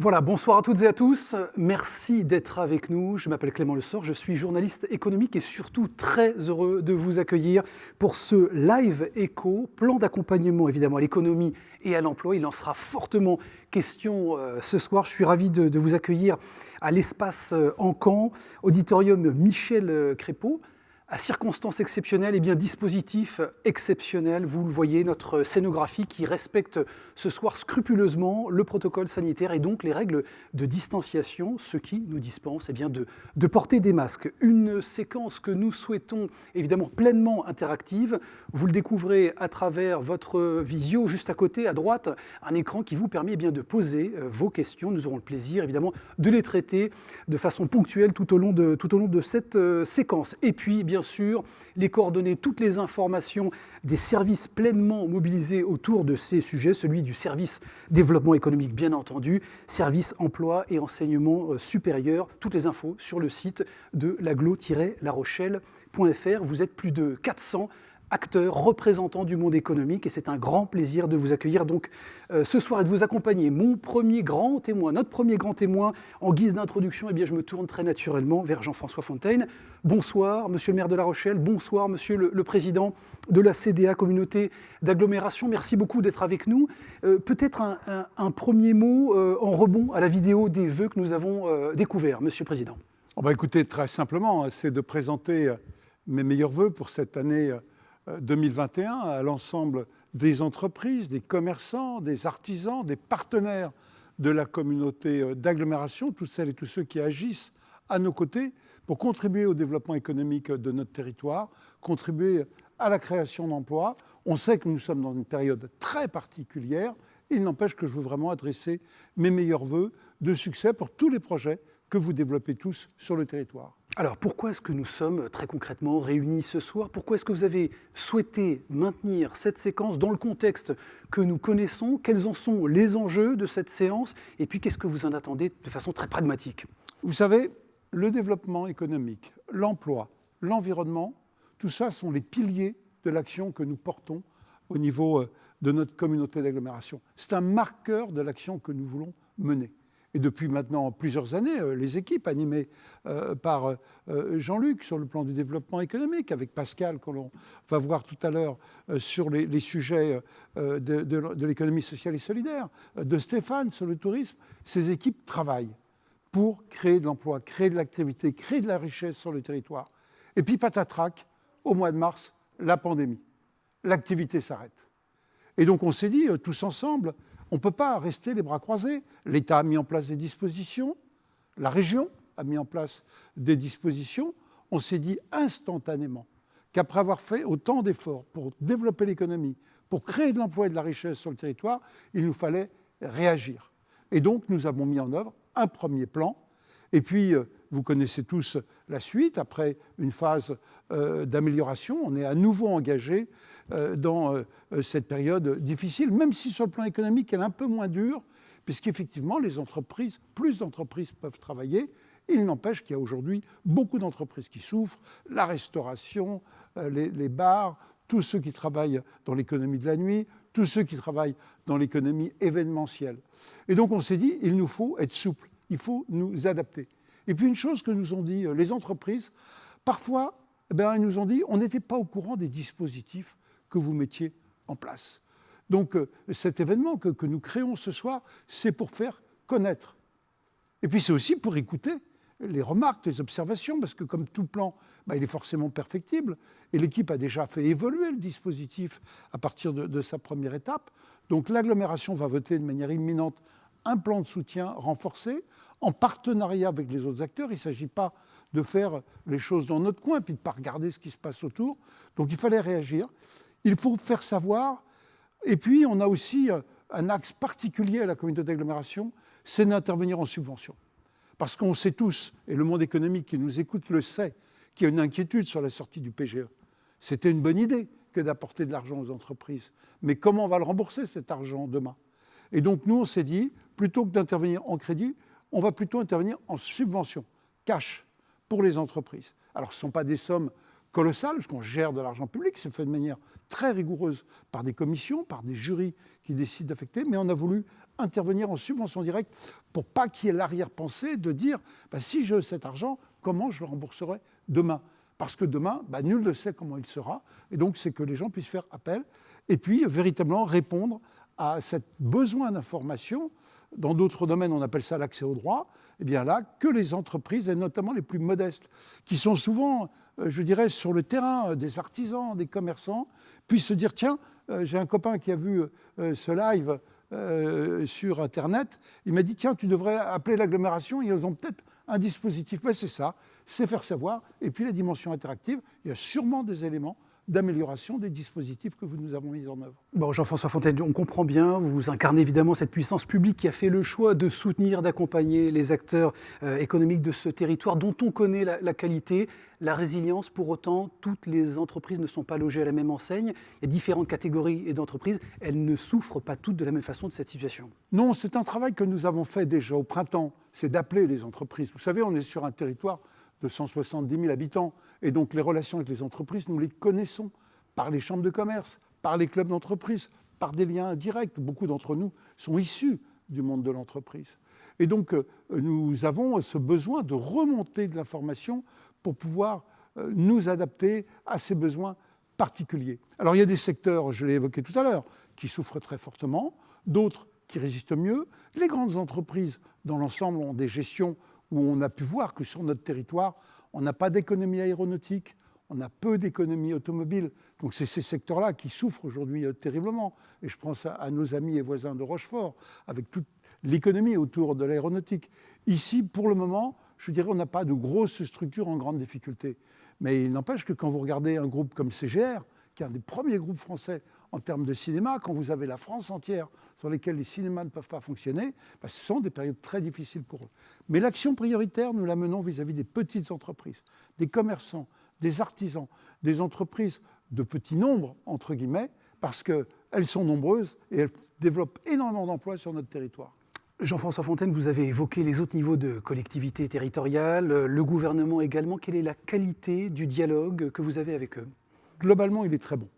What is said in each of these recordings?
Voilà, bonsoir à toutes et à tous. Merci d'être avec nous. Je m'appelle Clément Lessort, je suis journaliste économique et surtout très heureux de vous accueillir pour ce live éco, plan d'accompagnement évidemment à l'économie et à l'emploi. Il en sera fortement question ce soir. Je suis ravi de vous accueillir à l'espace Encan, auditorium Michel Crépeau. À circonstances exceptionnelles, et bien dispositif exceptionnel. Vous le voyez, notre scénographie qui respecte ce soir scrupuleusement le protocole sanitaire et donc les règles de distanciation, ce qui nous dispense eh bien, de porter des masques. Une séquence que nous souhaitons évidemment pleinement interactive. Vous le découvrez à travers votre visio, juste à côté, à droite, un écran qui vous permet eh bien, de poser vos questions. Nous aurons le plaisir évidemment de les traiter de façon ponctuelle tout au long de cette séquence. Et puis, bien sûr, les coordonnées, toutes les informations des services pleinement mobilisés autour de ces sujets, celui du service développement économique, bien entendu, service emploi et enseignement supérieur, toutes les infos sur le site de l'aglo-larochelle.fr. Vous êtes plus de 400 acteurs, représentants du monde économique, et c'est un grand plaisir de vous accueillir donc ce soir et de vous accompagner. Notre premier grand témoin, en guise d'introduction, eh bien, je me tourne très naturellement vers Jean-François Fontaine. Bonsoir, monsieur le maire de La Rochelle, bonsoir, monsieur le président de la CDA, communauté d'agglomération. Merci beaucoup d'être avec nous. Peut-être un premier mot en rebond à la vidéo des vœux que nous avons découvert, monsieur le président. Écoutez, très simplement, c'est de présenter mes meilleurs vœux pour cette année 2021 à l'ensemble des entreprises, des commerçants, des artisans, des partenaires de la communauté d'agglomération, toutes celles et tous ceux qui agissent à nos côtés pour contribuer au développement économique de notre territoire, contribuer à la création d'emplois. On sait que nous sommes dans une période très particulière. Il n'empêche que je veux vraiment adresser mes meilleurs vœux de succès pour tous les projets que vous développez tous sur le territoire. Alors, pourquoi est-ce que nous sommes très concrètement réunis ce soir? Pourquoi est-ce que vous avez souhaité maintenir cette séquence dans le contexte que nous connaissons? Quels en sont les enjeux de cette séance? Et puis, qu'est-ce que vous en attendez de façon très pragmatique? Vous savez, le développement économique, l'emploi, l'environnement, tout ça sont les piliers de l'action que nous portons au niveau de notre communauté d'agglomération. C'est un marqueur de l'action que nous voulons mener. Et depuis maintenant plusieurs années, les équipes animées par Jean-Luc sur le plan du développement économique, avec Pascal, que l'on va voir tout à l'heure sur les sujets de l'économie sociale et solidaire, de Stéphane sur le tourisme, ces équipes travaillent pour créer de l'emploi, créer de l'activité, créer de la richesse sur le territoire. Et puis patatrac, au mois de mars, la pandémie. L'activité s'arrête. Et donc on s'est dit, tous ensemble, on ne peut pas rester les bras croisés. L'État a mis en place des dispositions, la région a mis en place des dispositions. On s'est dit instantanément qu'après avoir fait autant d'efforts pour développer l'économie, pour créer de l'emploi et de la richesse sur le territoire, il nous fallait réagir. Et donc nous avons mis en œuvre un premier plan. Et puis, vous connaissez tous la suite. Après une phase d'amélioration, on est à nouveau engagé dans cette période difficile, même si sur le plan économique, elle est un peu moins dure, puisqu'effectivement, plus d'entreprises peuvent travailler. Il n'empêche qu'il y a aujourd'hui beaucoup d'entreprises qui souffrent, la restauration, les bars, tous ceux qui travaillent dans l'économie de la nuit, tous ceux qui travaillent dans l'économie événementielle. Et donc, on s'est dit, il nous faut être souple. Il faut nous adapter. Et puis une chose que nous ont dit les entreprises, parfois, ils nous ont dit on n'était pas au courant des dispositifs que vous mettiez en place. Donc cet événement que nous créons ce soir, c'est pour faire connaître. Et puis c'est aussi pour écouter les remarques, les observations, parce que comme tout plan, il est forcément perfectible. Et l'équipe a déjà fait évoluer le dispositif à partir de sa première étape. Donc l'agglomération va voter de manière imminente un plan de soutien renforcé, en partenariat avec les autres acteurs. Il ne s'agit pas de faire les choses dans notre coin, puis de ne pas regarder ce qui se passe autour. Donc il fallait réagir. Il faut faire savoir. Et puis on a aussi un axe particulier à la communauté d'agglomération, c'est d'intervenir en subvention. Parce qu'on sait tous, et le monde économique qui nous écoute le sait, qu'il y a une inquiétude sur la sortie du PGE. C'était une bonne idée que d'apporter de l'argent aux entreprises. Mais comment on va le rembourser cet argent demain ? Et donc, nous, on s'est dit, plutôt que d'intervenir en crédit, on va plutôt intervenir en subvention, cash, pour les entreprises. Alors, ce ne sont pas des sommes colossal, parce qu'on gère de l'argent public, c'est fait de manière très rigoureuse par des commissions, par des jurys qui décident d'affecter, mais on a voulu intervenir en subvention directe pour pas qu'il y ait l'arrière-pensée de dire si j'ai cet argent, comment je le rembourserai demain ? Parce que demain, nul ne sait comment il sera, et donc c'est que les gens puissent faire appel, et puis véritablement répondre à ce besoin d'information. Dans d'autres domaines, on appelle ça l'accès au droit, et bien là, que les entreprises, et notamment les plus modestes, qui sont souvent, je dirais, sur le terrain des artisans, des commerçants, puissent se dire, tiens, j'ai un copain qui a vu ce live sur Internet, il m'a dit, tiens, tu devrais appeler l'agglomération, ils ont peut-être un dispositif. C'est ça, c'est faire savoir. Et puis la dimension interactive, il y a sûrement des éléments d'amélioration des dispositifs que nous avons mis en œuvre. Bon, Jean-François Fontaine, on comprend bien, vous incarnez évidemment cette puissance publique qui a fait le choix de soutenir, d'accompagner les acteurs économiques de ce territoire dont on connaît la qualité, la résilience. Pour autant, toutes les entreprises ne sont pas logées à la même enseigne. Il y a différentes catégories d'entreprises. Elles ne souffrent pas toutes de la même façon de cette situation. Non, c'est un travail que nous avons fait déjà au printemps. C'est d'appeler les entreprises. Vous savez, on est sur un territoire de 170 000 habitants. Et donc les relations avec les entreprises, nous les connaissons par les chambres de commerce, par les clubs d'entreprise, par des liens directs. Beaucoup d'entre nous sont issus du monde de l'entreprise. Et donc nous avons ce besoin de remonter de l'information pour pouvoir nous adapter à ces besoins particuliers. Alors il y a des secteurs, je l'ai évoqué tout à l'heure, qui souffrent très fortement, d'autres qui résistent mieux. Les grandes entreprises, dans l'ensemble, ont des gestions où on a pu voir que sur notre territoire, on n'a pas d'économie aéronautique, on a peu d'économie automobile. Donc c'est ces secteurs-là qui souffrent aujourd'hui terriblement. Et je pense à nos amis et voisins de Rochefort, avec toute l'économie autour de l'aéronautique. Ici, pour le moment, je dirais on n'a pas de grosses structures en grande difficulté. Mais il n'empêche que quand vous regardez un groupe comme CGR, qui est un des premiers groupes français en termes de cinéma, quand vous avez la France entière sur lesquelles les cinémas ne peuvent pas fonctionner, ce sont des périodes très difficiles pour eux. Mais l'action prioritaire, nous la menons vis-à-vis des petites entreprises, des commerçants, des artisans, des entreprises de petit nombre, entre guillemets, parce qu'elles sont nombreuses et elles développent énormément d'emplois sur notre territoire. Jean-François Fontaine, vous avez évoqué les autres niveaux de collectivité territoriale, le gouvernement également. Quelle est la qualité du dialogue que vous avez avec eux ? Globalement, il est très bon.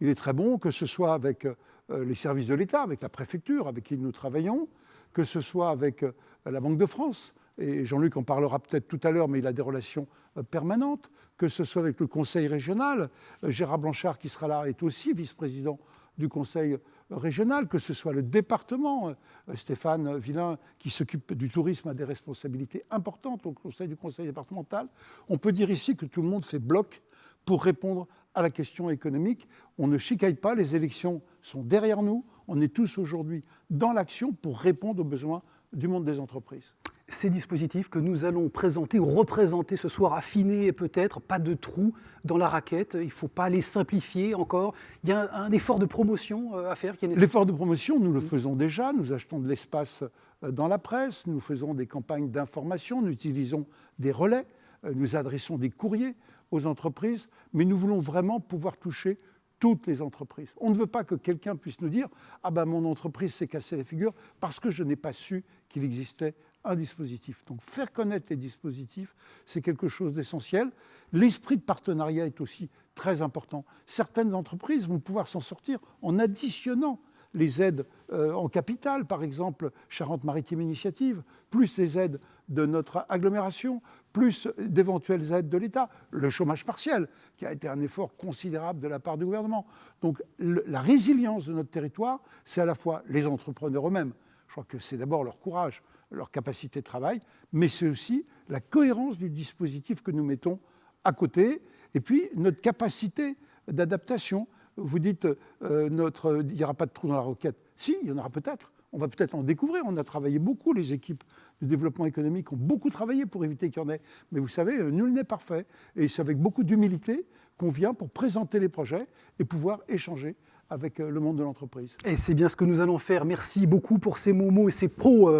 Il est très bon, que ce soit avec les services de l'État, avec la préfecture, avec qui nous travaillons, que ce soit avec la Banque de France, et Jean-Luc en parlera peut-être tout à l'heure, mais il a des relations permanentes, que ce soit avec le Conseil régional. Gérard Blanchard, qui sera là, est aussi vice-président du Conseil régional, que ce soit le département, Stéphane Villain, qui s'occupe du tourisme, a des responsabilités importantes au Conseil du Conseil départemental. On peut dire ici que tout le monde fait bloc pour répondre à la question économique. On ne chicaille pas, les élections sont derrière nous. On est tous aujourd'hui dans l'action pour répondre aux besoins du monde des entreprises. Ces dispositifs que nous allons présenter ou représenter ce soir, affiner peut-être, pas de trous dans la raquette, il ne faut pas les simplifier encore. Il y a un effort de promotion à faire qui est nécessaire. L'effort de promotion, nous le faisons déjà. Nous achetons de l'espace dans la presse, nous faisons des campagnes d'information, nous utilisons des relais, nous adressons des courriers aux entreprises, mais nous voulons vraiment pouvoir toucher toutes les entreprises. On ne veut pas que quelqu'un puisse nous dire « Ah ben mon entreprise s'est cassée la figure parce que je n'ai pas su qu'il existait un dispositif ». Donc faire connaître les dispositifs, c'est quelque chose d'essentiel. L'esprit de partenariat est aussi très important. Certaines entreprises vont pouvoir s'en sortir en additionnant les aides en capital, par exemple Charente-Maritime Initiative, plus les aides de notre agglomération, plus d'éventuelles aides de l'État, le chômage partiel, qui a été un effort considérable de la part du gouvernement. Donc la résilience de notre territoire, c'est à la fois les entrepreneurs eux-mêmes, je crois que c'est d'abord leur courage, leur capacité de travail, mais c'est aussi la cohérence du dispositif que nous mettons à côté, et puis notre capacité d'adaptation. Vous dites, il n'y aura pas de trou dans la raquette. Si, il y en aura peut-être. On va peut-être en découvrir. On a travaillé beaucoup, les équipes de développement économique ont beaucoup travaillé pour éviter qu'il y en ait. Mais vous savez, nul n'est parfait. Et c'est avec beaucoup d'humilité qu'on vient pour présenter les projets et pouvoir échanger avec le monde de l'entreprise. Et c'est bien ce que nous allons faire. Merci beaucoup pour ces mots et ces propos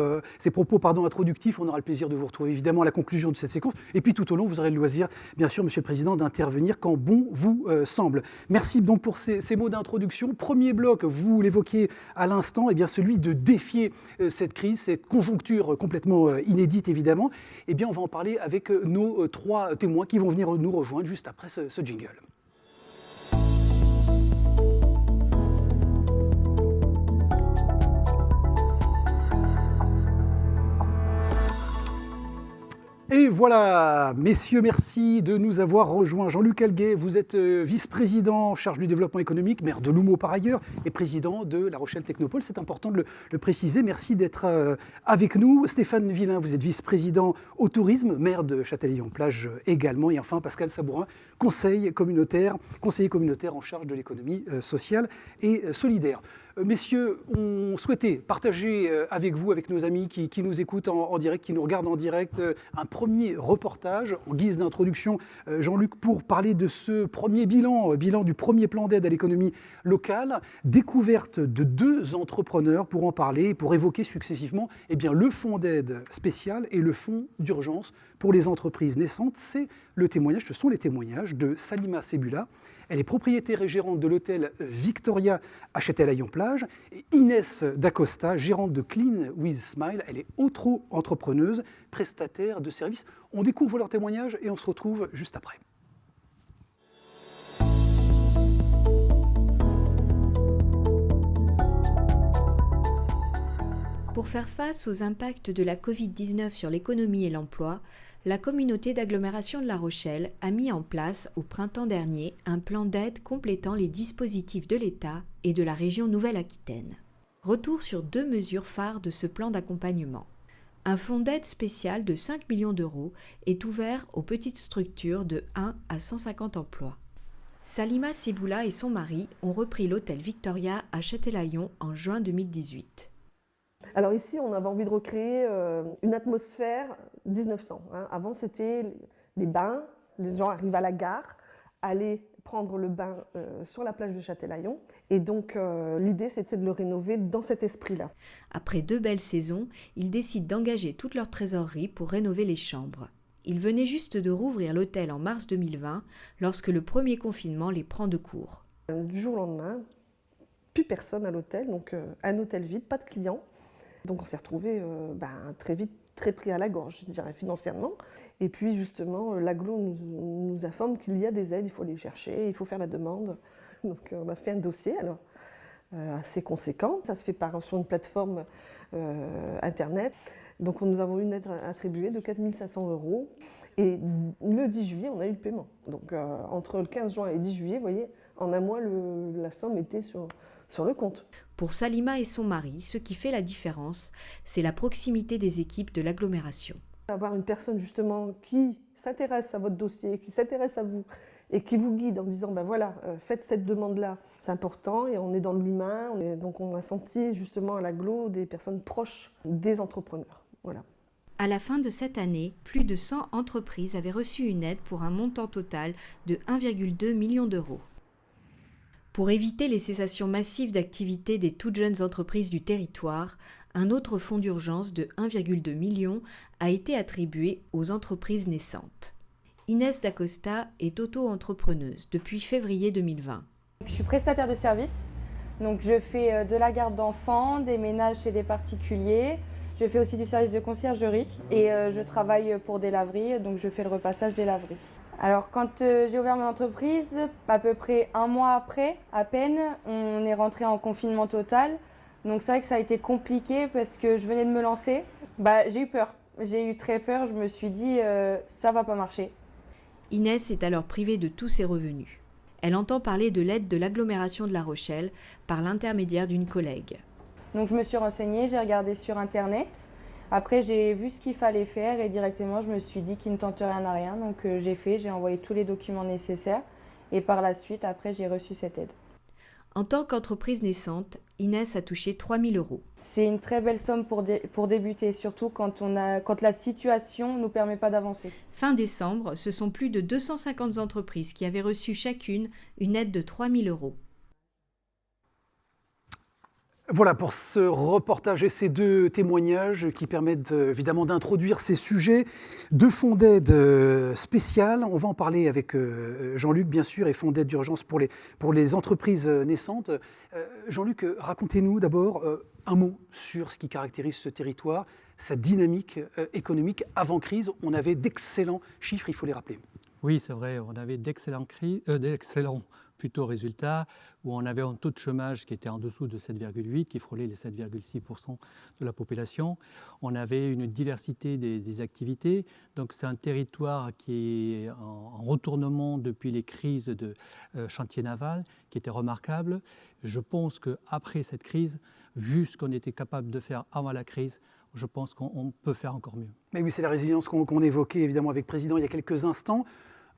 introductifs. On aura le plaisir de vous retrouver évidemment à la conclusion de cette séquence. Et puis tout au long, vous aurez le loisir, bien sûr, Monsieur le Président, d'intervenir quand bon vous semble. Merci donc pour ces mots d'introduction. Premier bloc, vous l'évoquiez à l'instant, eh bien celui de défier cette crise, cette conjoncture complètement inédite évidemment. Eh bien, on va en parler avec nos 3 témoins qui vont venir nous rejoindre juste après ce jingle. Et voilà, messieurs, merci de nous avoir rejoints. Jean-Luc Alguet, vous êtes vice-président en charge du développement économique, maire de L'Houmeau par ailleurs, et président de La Rochelle Technopole. C'est important de le préciser. Merci d'être avec nous. Stéphane Villain, vous êtes vice-président au tourisme, maire de Châtellillon-Plage également. Et enfin, Pascal Sabourin, conseiller communautaire en charge de l'économie sociale et solidaire. Messieurs, on souhaitait partager avec vous, avec nos amis qui nous écoutent en direct, qui nous regardent en direct, un premier reportage en guise d'introduction, Jean-Luc, pour parler de ce premier bilan du premier plan d'aide à l'économie locale, découverte de 2 entrepreneurs pour en parler, pour évoquer successivement le fonds d'aide spécial et le fonds d'urgence pour les entreprises naissantes. Ce sont les témoignages de Salima Sebula. Elle est propriétaire et gérante de l'hôtel Victoria à Châtellillon-Plage. Et Inès Dacosta, gérante de Clean with Smile. Elle est auto-entrepreneuse, prestataire de services. On découvre leurs témoignages et on se retrouve juste après. Pour faire face aux impacts de la Covid-19 sur l'économie et l'emploi, la communauté d'agglomération de La Rochelle a mis en place au printemps dernier un plan d'aide complétant les dispositifs de l'État et de la région Nouvelle-Aquitaine. Retour sur 2 mesures phares de ce plan d'accompagnement. Un fonds d'aide spécial de 5 millions d'euros est ouvert aux petites structures de 1 à 150 emplois. Salima Sebula et son mari ont repris l'hôtel Victoria à Châtellillon en juin 2018. Alors ici, on avait envie de recréer une atmosphère 1900. Avant, c'était les bains. Les gens arrivent à la gare, allaient prendre le bain sur la plage de Châtellillon. Et donc, l'idée, c'était de le rénover dans cet esprit-là. Après 2 belles saisons, ils décident d'engager toute leur trésorerie pour rénover les chambres. Ils venaient juste de rouvrir l'hôtel en mars 2020, lorsque le premier confinement les prend de court. Du jour au lendemain, plus personne à l'hôtel, donc un hôtel vide, pas de clients. Donc on s'est retrouvés très vite, très pris à la gorge, je dirais, financièrement. Et puis justement, l'agglo nous informe qu'il y a des aides, il faut les chercher, il faut faire la demande. Donc on a fait un dossier assez conséquent. Ça se fait sur une plateforme internet. Donc nous avons eu une aide attribuée de 4 500 €. Et le 10 juillet, on a eu le paiement. Donc entre le 15 juin et 10 juillet, vous voyez, en un mois, la somme était sur le compte. Pour Salima et son mari, ce qui fait la différence, c'est la proximité des équipes de l'agglomération. Avoir une personne justement qui s'intéresse à votre dossier, qui s'intéresse à vous et qui vous guide en disant faites cette demande-là, c'est important et on est dans l'humain. Donc on a senti justement à l'agglo des personnes proches des entrepreneurs. Voilà. À la fin de cette année, plus de 100 entreprises avaient reçu une aide pour un montant total de 1,2 million d'euros. Pour éviter les cessations massives d'activité des toutes jeunes entreprises du territoire, un autre fonds d'urgence de 1,2 million a été attribué aux entreprises naissantes. Inès Dacosta est auto-entrepreneuse depuis février 2020. Je suis prestataire de services, donc je fais de la garde d'enfants, des ménages chez des particuliers. Je fais aussi du service de conciergerie et je travaille pour des laveries, donc je fais le repassage des laveries. Alors quand j'ai ouvert mon entreprise, à peu près 1 mois après, à peine, on est rentré en confinement total. Donc c'est vrai que ça a été compliqué parce que je venais de me lancer. J'ai eu peur, j'ai eu très peur, je me suis dit ça va pas marcher. Inès est alors privée de tous ses revenus. Elle entend parler de l'aide de l'agglomération de La Rochelle par l'intermédiaire d'une collègue. Donc je me suis renseignée, j'ai regardé sur internet. Après j'ai vu ce qu'il fallait faire et directement je me suis dit qu'il ne tente rien à rien. Donc j'ai envoyé tous les documents nécessaires et par la suite après j'ai reçu cette aide. En tant qu'entreprise naissante, Inès a touché 3 000 €. C'est une très belle somme pour débuter, surtout quand la situation ne nous permet pas d'avancer. Fin décembre, ce sont plus de 250 entreprises qui avaient reçu chacune une aide de 3 000 €. Voilà pour ce reportage et ces deux témoignages qui permettent évidemment d'introduire ces sujets de fonds d'aide spécial. On va en parler avec Jean-Luc, bien sûr, et fonds d'aide d'urgence pour les entreprises naissantes. Jean-Luc, racontez-nous d'abord un mot sur ce qui caractérise ce territoire, sa dynamique économique avant crise. On avait d'excellents chiffres, il faut les rappeler. Oui, c'est vrai, on avait d'excellents résultats, où on avait un taux de chômage qui était en dessous de 7,8, qui frôlait les 7,6% de la population. On avait une diversité des activités. Donc c'est un territoire qui est en retournement depuis les crises de chantier naval, qui était remarquable. Je pense qu'après cette crise, vu ce qu'on était capable de faire avant la crise, je pense qu'on peut faire encore mieux. Mais oui, c'est la résilience qu'on évoquait évidemment avec le Président il y a quelques instants.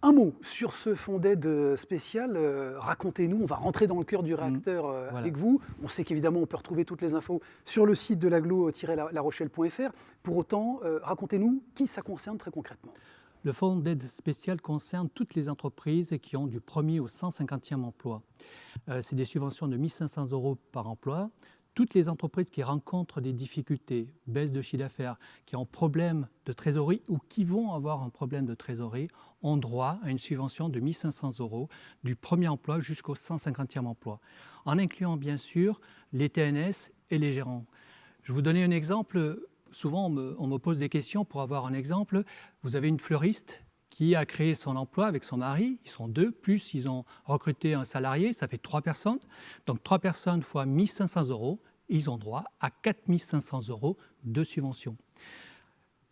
Un mot sur ce fonds d'aide spécial, racontez-nous, on va rentrer dans le cœur du réacteur avec vous. On sait qu'évidemment on peut retrouver toutes les infos sur le site de l'agglo-larochelle.fr. Pour autant, racontez-nous qui ça concerne très concrètement. Le fonds d'aide spécial concerne toutes les entreprises qui ont du 1er au 150e emploi. C'est des subventions de 1 500 € par emploi. Toutes les entreprises qui rencontrent des difficultés, baisse de chiffre d'affaires, qui ont problème de trésorerie ou qui vont avoir un problème de trésorerie, ont droit à une subvention de 1 500 € du premier emploi jusqu'au 150e emploi, en incluant bien sûr les TNS et les gérants. Je vais vous donner un exemple. Souvent, on me pose des questions pour avoir un exemple. Vous avez une fleuriste qui a créé son emploi avec son mari, ils sont 2, plus ils ont recruté un salarié, ça fait 3 personnes. Donc 3 personnes fois 1 500 €, ils ont droit à 4 500 € de subvention.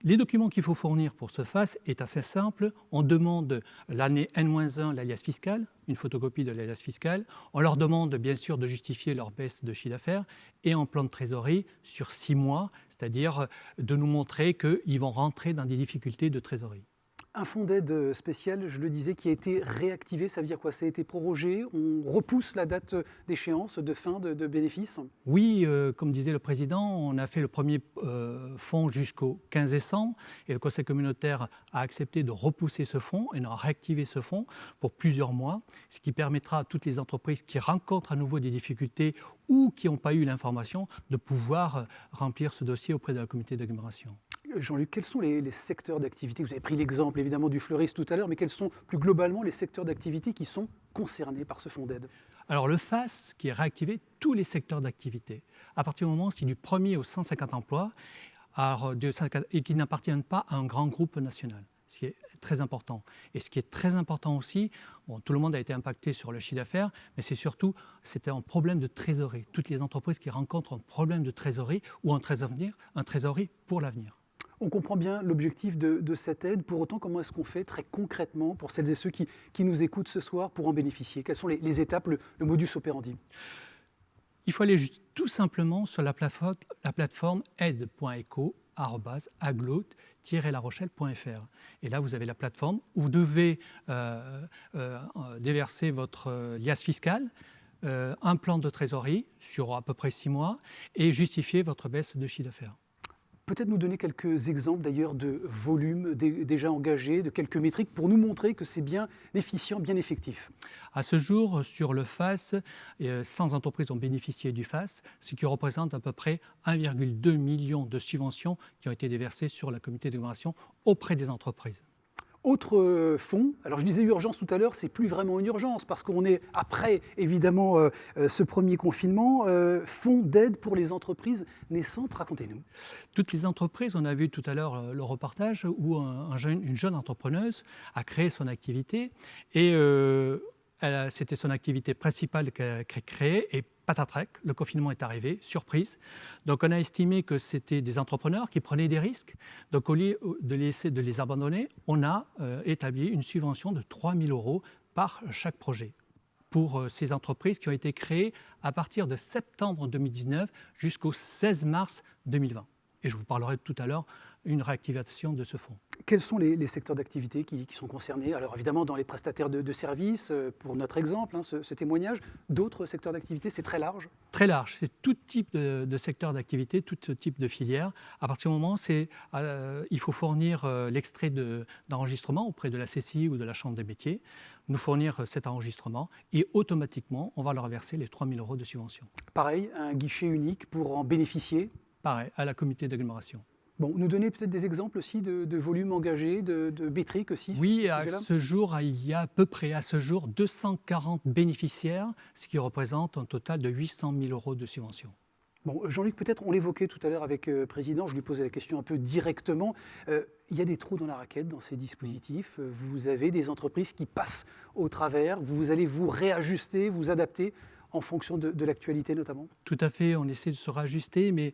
Les documents qu'il faut fournir pour ce FAS est assez simple. On demande l'année N-1, l'alias fiscal, une photocopie de l'alias fiscal. On leur demande bien sûr de justifier leur baisse de chiffre d'affaires et un plan de trésorerie sur 6 mois, c'est-à-dire de nous montrer qu'ils vont rentrer dans des difficultés de trésorerie. Un fonds d'aide spécial, je le disais, qui a été réactivé, ça veut dire quoi? Ça a été prorogé, on repousse la date d'échéance, de fin de bénéfice? Oui, comme disait le Président, on a fait le premier fonds jusqu'au 15 décembre et le Conseil communautaire a accepté de repousser ce fonds et de réactiver ce fonds pour plusieurs mois, ce qui permettra à toutes les entreprises qui rencontrent à nouveau des difficultés ou qui n'ont pas eu l'information de pouvoir remplir ce dossier auprès de la communauté d'agglomération. Jean-Luc, quels sont les secteurs d'activité? Vous avez pris l'exemple évidemment du fleuriste tout à l'heure, mais quels sont plus globalement les secteurs d'activité qui sont concernés par ce fonds d'aide? Alors le FAS qui est réactivé tous les secteurs d'activité. À partir du moment où c'est du 1er au 150 emplois et qui n'appartiennent pas à un grand groupe national, ce qui est très important. Et ce qui est très important aussi, tout le monde a été impacté sur le chiffre d'affaires, mais c'était un problème de trésorerie. Toutes les entreprises qui rencontrent un problème de trésorerie ou un trésorerie pour l'avenir. On comprend bien l'objectif de cette aide. Pour autant, comment est-ce qu'on fait très concrètement pour celles et ceux qui nous écoutent ce soir pour en bénéficier? Quelles sont les étapes, le modus operandi? Il faut aller tout simplement sur la plateforme aide.eco@agglo-larochelle.fr. Et là, vous avez la plateforme où vous devez déverser votre liasse fiscale, un plan de trésorerie sur à peu près 6 mois et justifier votre baisse de chiffre d'affaires. Peut-être nous donner quelques exemples d'ailleurs de volumes déjà engagés, de quelques métriques pour nous montrer que c'est bien efficient, bien effectif. À ce jour, sur le FAS, 100 entreprises ont bénéficié du FAS, ce qui représente à peu près 1,2 million de subventions qui ont été déversées sur la communauté d'agglomération auprès des entreprises. Autre fonds, alors je disais urgence tout à l'heure, c'est plus vraiment une urgence parce qu'on est après évidemment ce premier confinement, fonds d'aide pour les entreprises naissantes, racontez-nous. Toutes les entreprises, on a vu tout à l'heure le reportage où une jeune entrepreneuse a créé son activité et c'était son activité principale qu'elle a créée et patatrac, le confinement est arrivé, surprise. Donc on a estimé que c'était des entrepreneurs qui prenaient des risques. Donc au lieu de les abandonner, on a établi une subvention de 3 000 € par chaque projet pour ces entreprises qui ont été créées à partir de septembre 2019 jusqu'au 16 mars 2020. Et je vous parlerai tout à l'heure une réactivation de ce fonds. Quels sont les secteurs d'activité qui sont concernés? Alors évidemment dans les prestataires de services, pour notre exemple, ce témoignage, d'autres secteurs d'activité, c'est très large? Très large, c'est tout type de secteur d'activité, tout type de filière. À partir du moment où il faut fournir l'extrait d'enregistrement auprès de la CCI ou de la Chambre des métiers, nous fournir cet enregistrement et automatiquement, on va leur verser les 3 000 € de subvention. Pareil, un guichet unique pour en bénéficier? Pareil, à la communauté d'agglomération. Bon, nous donner peut-être des exemples aussi de volumes engagés, de métriques aussi? Oui, il y a à peu près à ce jour 240 bénéficiaires, ce qui représente un total de 800 000 € de subventions. Bon, Jean-Luc, peut-être, on l'évoquait tout à l'heure avec le Président, je lui posais la question un peu directement. Il y a des trous dans la raquette dans ces dispositifs. Vous avez des entreprises qui passent au travers. Vous allez vous réajuster, vous adapter en fonction de l'actualité notamment? Tout à fait, on essaie de se réajuster, mais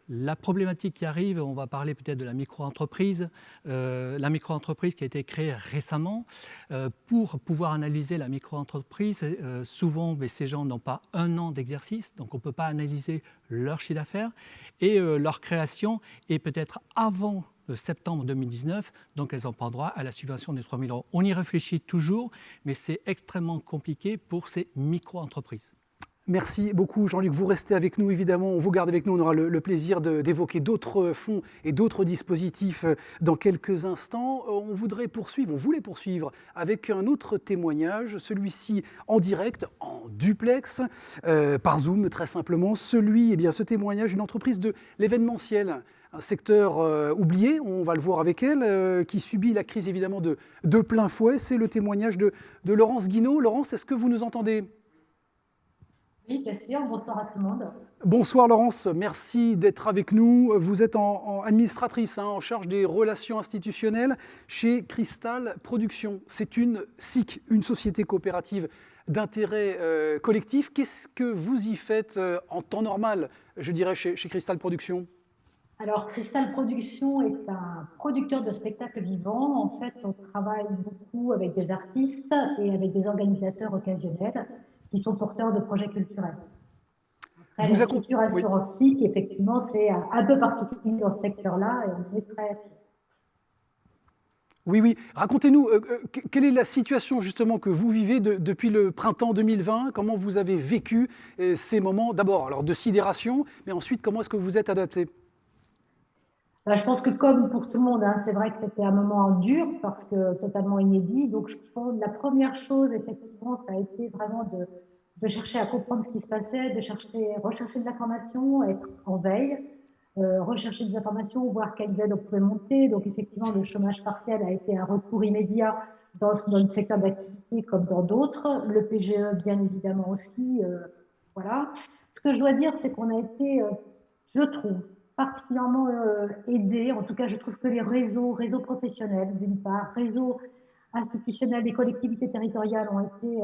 la problématique qui arrive, on va parler peut-être de la micro-entreprise. La micro-entreprise qui a été créée récemment. Pour pouvoir analyser la micro-entreprise, souvent ces gens n'ont pas 1 an d'exercice, donc on ne peut pas analyser leur chiffre d'affaires. Et leur création est peut-être avant septembre 2019, donc elles n'ont pas droit à la subvention des 3 000 €. On y réfléchit toujours, mais c'est extrêmement compliqué pour ces micro-entreprises. Merci beaucoup Jean-Luc, vous restez avec nous évidemment, on vous garde avec nous, on aura le plaisir d'évoquer d'autres fonds et d'autres dispositifs dans quelques instants. On voulait poursuivre avec un autre témoignage, celui-ci en direct, en duplex, par Zoom très simplement. Ce témoignage d'une entreprise de l'événementiel, un secteur oublié, on va le voir avec elle, qui subit la crise évidemment de plein fouet. C'est le témoignage de Laurence Guinaud. Laurence, est-ce que vous nous entendez ? Oui, bien sûr. Bonsoir à tout le monde. Bonsoir Laurence, merci d'être avec nous. Vous êtes en administratrice, en charge des relations institutionnelles chez Cristal Productions. C'est une SIC, une société coopérative d'intérêt collectif. Qu'est-ce que vous y faites en temps normal, je dirais, chez Cristal Productions ? Alors, Cristal Productions est un producteur de spectacles vivants. En fait, on travaille beaucoup avec des artistes et avec des organisateurs occasionnels qui sont porteurs de projets culturels. Après, la structuration en SIC, effectivement, c'est un peu particulier dans ce secteur-là et on est très fiers. Oui. Racontez-nous, quelle est la situation justement que vous vivez depuis le printemps 2020 ? Comment vous avez vécu ces moments, d'abord alors, de sidération, mais ensuite, comment est-ce que vous êtes adapté ? Je pense que comme pour tout le monde, c'est vrai que c'était un moment dur parce que totalement inédit. Donc, je pense que la première chose, effectivement, ça a été vraiment de chercher à comprendre ce qui se passait, de rechercher de l'information, être en veille, rechercher des informations, voir quelles aides on pouvait monter. Donc, effectivement, le chômage partiel a été un recours immédiat dans le secteur d'activité comme dans d'autres. Le PGE, bien évidemment aussi. Voilà. Ce que je dois dire, c'est qu'on a été, je trouve, particulièrement aidés. En tout cas, je trouve que les réseaux professionnels, d'une part, réseaux institutionnels des collectivités territoriales ont été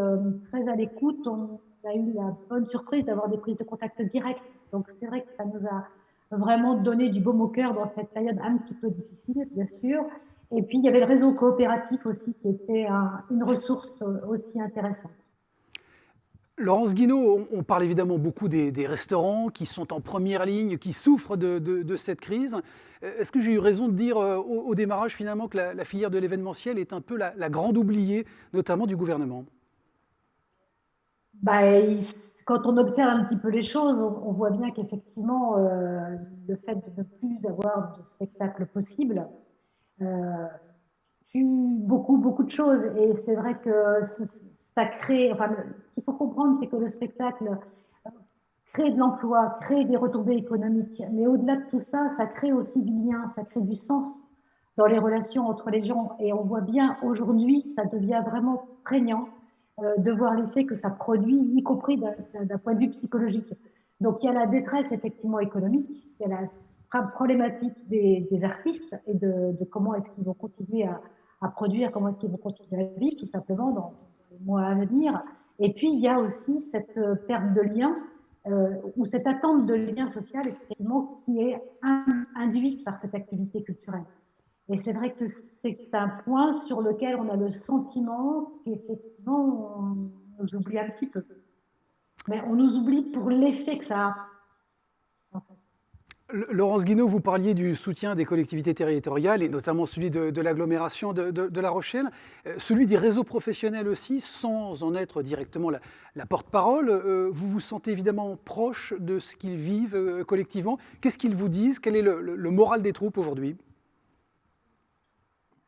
très à l'écoute. On a eu la bonne surprise d'avoir des prises de contact directes. Donc, c'est vrai que ça nous a vraiment donné du baume au cœur dans cette période un petit peu difficile, bien sûr. Et puis, il y avait le réseau coopératif aussi qui était une ressource aussi intéressante. Laurence Guinaud, on parle évidemment beaucoup des restaurants qui sont en première ligne, qui souffrent de cette crise. Est-ce que j'ai eu raison de dire au démarrage finalement que la filière de l'événementiel est un peu la grande oubliée, notamment du gouvernement ? Quand on observe un petit peu les choses, on voit bien qu'effectivement, le fait de ne plus avoir de spectacle possible tue beaucoup de choses. Et c'est vrai que ça crée, ce qu'il faut comprendre, c'est que le spectacle crée de l'emploi, crée des retombées économiques. Mais au-delà de tout ça, ça crée aussi du lien, ça crée du sens dans les relations entre les gens. Et on voit bien aujourd'hui, ça devient vraiment prégnant de voir l'effet que ça produit, y compris d'un point de vue psychologique. Donc il y a la détresse effectivement économique, il y a la problématique des artistes et de comment est-ce qu'ils vont continuer à produire, comment est-ce qu'ils vont continuer à vivre, tout simplement dans les mois à venir. Et puis, il y a aussi cette perte de lien ou cette attente de lien social effectivement, qui est induite par cette activité culturelle. Et c'est vrai que c'est un point sur lequel on a le sentiment qu'effectivement, on nous oublie un petit peu. Mais on nous oublie pour l'effet que ça a. En fait. Laurence Guinaud, vous parliez du soutien des collectivités territoriales et notamment celui de l'agglomération de La Rochelle, celui des réseaux professionnels aussi, sans en être directement la porte-parole. Vous vous sentez évidemment proche de ce qu'ils vivent collectivement. Qu'est-ce qu'ils vous disent? Quel est le moral des troupes aujourd'hui?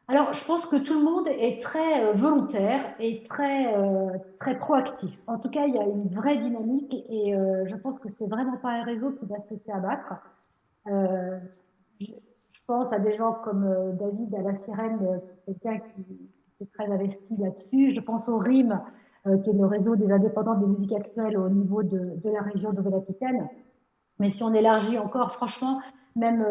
Alors, je pense que tout le monde est très volontaire et très proactif. En tout cas, il y a une vraie dynamique et je pense que c'est vraiment pas un réseau qui va se laisser abattre. Je pense à des gens comme David à la Sirène, quelqu'un qui est très investi là-dessus. Je pense au RIM, qui est le réseau des indépendants des musiques actuelles au niveau de la région Nouvelle-Aquitaine. Mais si on élargit encore, franchement, même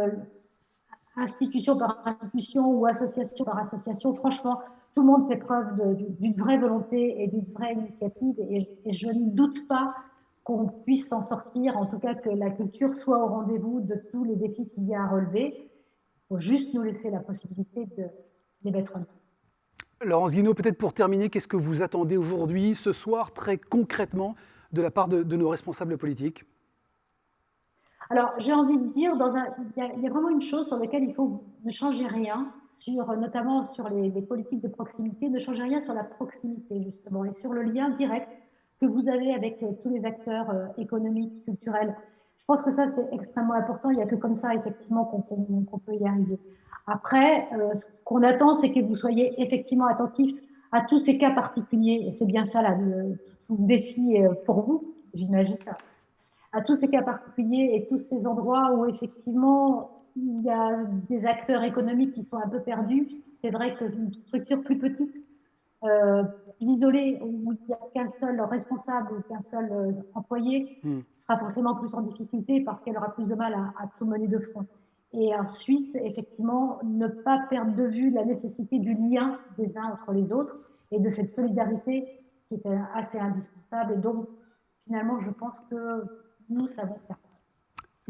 institution par institution ou association par association, franchement, tout le monde fait preuve d'une vraie volonté et d'une vraie initiative. Et je ne doute pas qu'on puisse s'en sortir, en tout cas que la culture soit au rendez-vous de tous les défis qu'il y a à relever. Il faut juste nous laisser la possibilité de les mettre en œuvre. Laurence Guinaud, peut-être pour terminer, qu'est-ce que vous attendez aujourd'hui, ce soir, très concrètement, de la part de nos responsables politiques? Alors, j'ai envie de dire, il y a vraiment une chose sur laquelle il faut ne changer rien, notamment sur les politiques de proximité, ne changer rien sur la proximité, justement, et sur le lien direct que vous avez avec tous les acteurs économiques, culturels. Je pense que ça, c'est extrêmement important. Il n'y a que comme ça, effectivement, qu'on peut y arriver. Après, ce qu'on attend, c'est que vous soyez effectivement attentifs à tous ces cas particuliers. Et c'est bien ça, là, le défi pour vous, j'imagine. À tous ces cas particuliers et tous ces endroits où effectivement il y a des acteurs économiques qui sont un peu perdus. C'est vrai qu'une structure plus petite, plus isolée, où il n'y a qu'un seul responsable ou qu'un seul employé, sera forcément plus en difficulté parce qu'elle aura plus de mal à tout mener de front. Et ensuite, effectivement, ne pas perdre de vue la nécessité du lien des uns entre les autres et de cette solidarité qui est assez indispensable. Et donc, finalement, je pense que nous savons faire.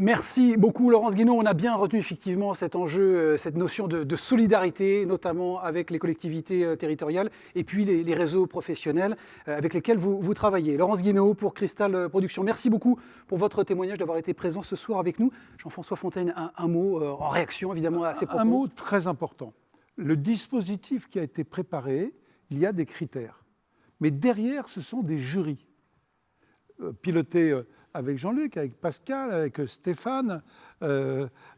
Merci beaucoup Laurence Guinaud. On a bien retenu effectivement cet enjeu, cette notion de solidarité, notamment avec les collectivités territoriales et puis les réseaux professionnels avec lesquels vous travaillez. Laurence Guinaud pour Cristal Productions. Merci beaucoup pour votre témoignage, d'avoir été présent ce soir avec nous. Jean-François Fontaine, un mot en réaction évidemment à ces propos. Un mot très important. Le dispositif qui a été préparé, il y a des critères. Mais derrière, ce sont des jurys pilotés avec Jean-Luc, avec Pascal, avec Stéphane,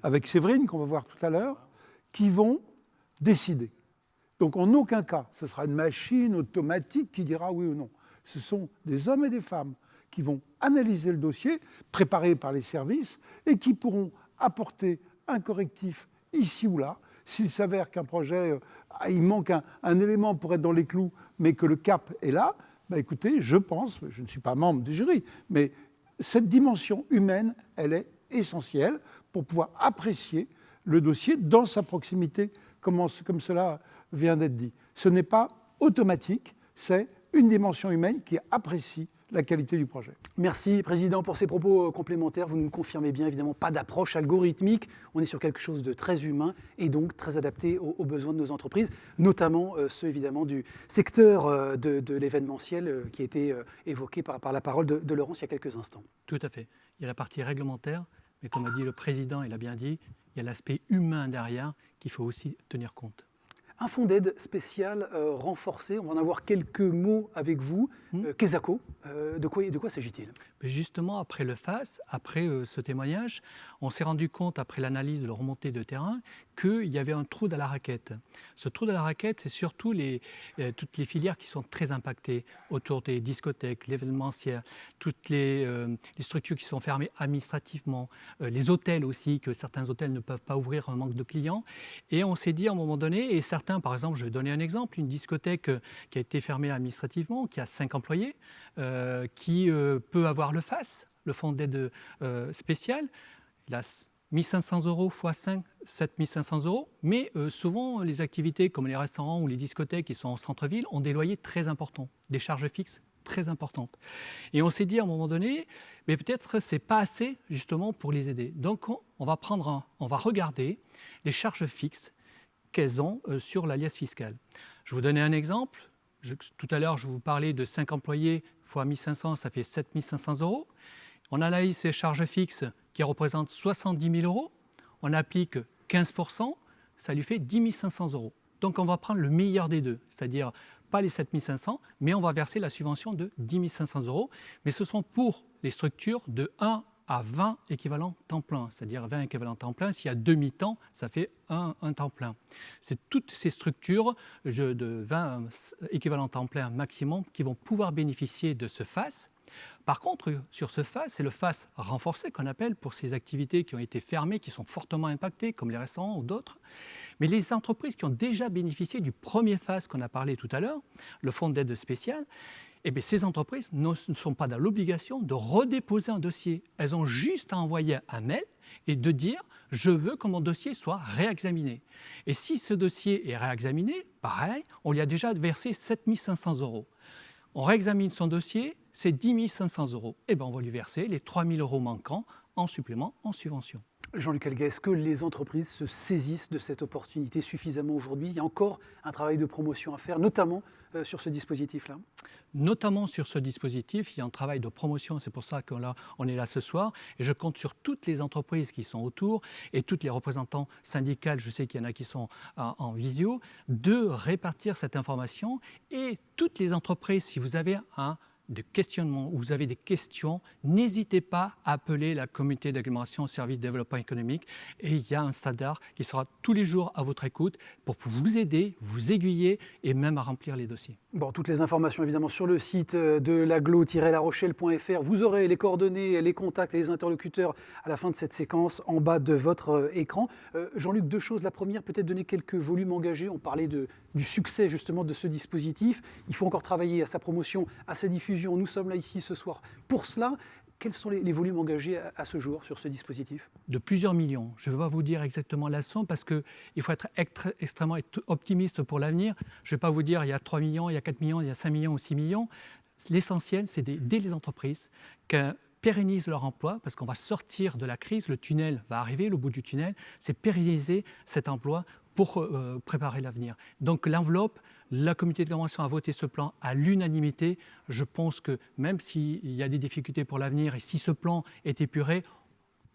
avec Séverine, qu'on va voir tout à l'heure, qui vont décider. Donc en aucun cas, ce sera une machine automatique qui dira oui ou non. Ce sont des hommes et des femmes qui vont analyser le dossier, préparé par les services, et qui pourront apporter un correctif ici ou là. S'il s'avère qu'un projet, il manque un élément pour être dans les clous, mais que le cap est là, bah écoutez, je pense, je ne suis pas membre du jury, mais cette dimension humaine, elle est essentielle pour pouvoir apprécier le dossier dans sa proximité, comme cela vient d'être dit. Ce n'est pas automatique, c'est une dimension humaine qui apprécie la qualité du projet. Merci, Président, pour ces propos complémentaires. Vous nous confirmez bien, évidemment, pas d'approche algorithmique. On est sur quelque chose de très humain et donc très adapté aux besoins de nos entreprises, notamment ceux, évidemment, du secteur de l'événementiel qui a été évoqué par la parole de Laurence il y a quelques instants. Tout à fait. Il y a la partie réglementaire, mais comme a dit le Président, il a bien dit, il y a l'aspect humain derrière qu'il faut aussi tenir compte. Un fonds d'aide spécial renforcé, on va en avoir quelques mots avec vous. Kesako, de quoi s'agit-il? Justement, après le FAS, après ce témoignage, on s'est rendu compte, après l'analyse de la remontée de terrain, qu'il y avait un trou dans la raquette. Ce trou dans la raquette, c'est surtout toutes les filières qui sont très impactées autour des discothèques, l'événementiel, toutes les structures qui sont fermées administrativement, les hôtels aussi, que certains hôtels ne peuvent pas ouvrir en manque de clients. Et on s'est dit à un moment donné, et certains, par exemple, je vais donner un exemple, une discothèque qui a été fermée administrativement, qui a 5 employés, qui peut avoir le FAS, le fonds d'aide spécial. Il a 1 500 € x 5, 7 500 €. Mais souvent, les activités comme les restaurants ou les discothèques qui sont en centre-ville ont des loyers très importants, des charges fixes très importantes. Et on s'est dit à un moment donné, mais peut-être c'est pas assez justement pour les aider. Donc on va regarder les charges fixes qu'elles ont sur l'alias fiscal. Je vais vous donner un exemple. Tout à l'heure, je vous parlais de 5 employés x 1 500, ça fait 7 500 €. On analyse ces charges fixes qui représente 70 000 €, on applique 15%, ça lui fait 10 500 €. Donc on va prendre le meilleur des deux, c'est-à-dire pas les 7 500, mais on va verser la subvention de 10 500 €. Mais ce sont pour les structures de 1 à 20 équivalents temps plein, c'est-à-dire 20 équivalents temps plein. S'il y a demi-temps, ça fait un temps plein. C'est toutes ces structures de 20 équivalents temps plein maximum qui vont pouvoir bénéficier de ce FAS. Par contre, sur ce FAS, c'est le FAS renforcé qu'on appelle pour ces activités qui ont été fermées, qui sont fortement impactées, comme les restaurants ou d'autres. Mais les entreprises qui ont déjà bénéficié du premier FAS qu'on a parlé tout à l'heure, le fonds d'aide spéciale, eh bien, ces entreprises ne sont pas dans l'obligation de redéposer un dossier. Elles ont juste à envoyer un mail et de dire « je veux que mon dossier soit réexaminé ». Et si ce dossier est réexaminé, pareil, on lui a déjà versé 7 500 €. On réexamine son dossier, c'est 10 500 €. Et bien, on va lui verser les 3 000 € manquants en supplément, en subvention. Jean-Luc Alguet, est-ce que les entreprises se saisissent de cette opportunité suffisamment aujourd'hui? Il y a encore un travail de promotion à faire, notamment sur ce dispositif-là. Notamment sur ce dispositif, il y a un travail de promotion, c'est pour ça qu'on est là ce soir. Et je compte sur toutes les entreprises qui sont autour et tous les représentants syndicaux, je sais qu'il y en a qui sont en visio, de répartir cette information. Et toutes les entreprises, si vous avez de questionnements, où vous avez des questions, n'hésitez pas à appeler la communauté d'agglomération au service de développement économique. Et il y a un standard qui sera tous les jours à votre écoute pour vous aider, vous aiguiller et même à remplir les dossiers. Bon, toutes les informations évidemment sur le site de l'agglo-larochelle.fr. Vous aurez les coordonnées, les contacts et les interlocuteurs à la fin de cette séquence en bas de votre écran. Jean-Luc, deux choses. La première, peut-être donner quelques volumes engagés. On parlait du succès justement de ce dispositif. Il faut encore travailler à sa promotion, à sa diffusion. Nous sommes là ici ce soir pour cela. Quels sont les volumes engagés à ce jour sur ce dispositif? De plusieurs millions. Je ne vais pas vous dire exactement la somme parce qu'il faut être extrêmement optimiste pour l'avenir. Je ne vais pas vous dire il y a 3 millions, il y a 4 millions, il y a 5 millions ou 6 millions. L'essentiel, c'est d'aider les entreprises qu'elles pérennisent leur emploi parce qu'on va sortir de la crise. Le tunnel va arriver, le bout du tunnel. C'est pérenniser cet emploi pour préparer l'avenir. Donc l'enveloppe, la communauté d'agglomération a voté ce plan à l'unanimité. Je pense que même s'il y a des difficultés pour l'avenir et si ce plan est épuré,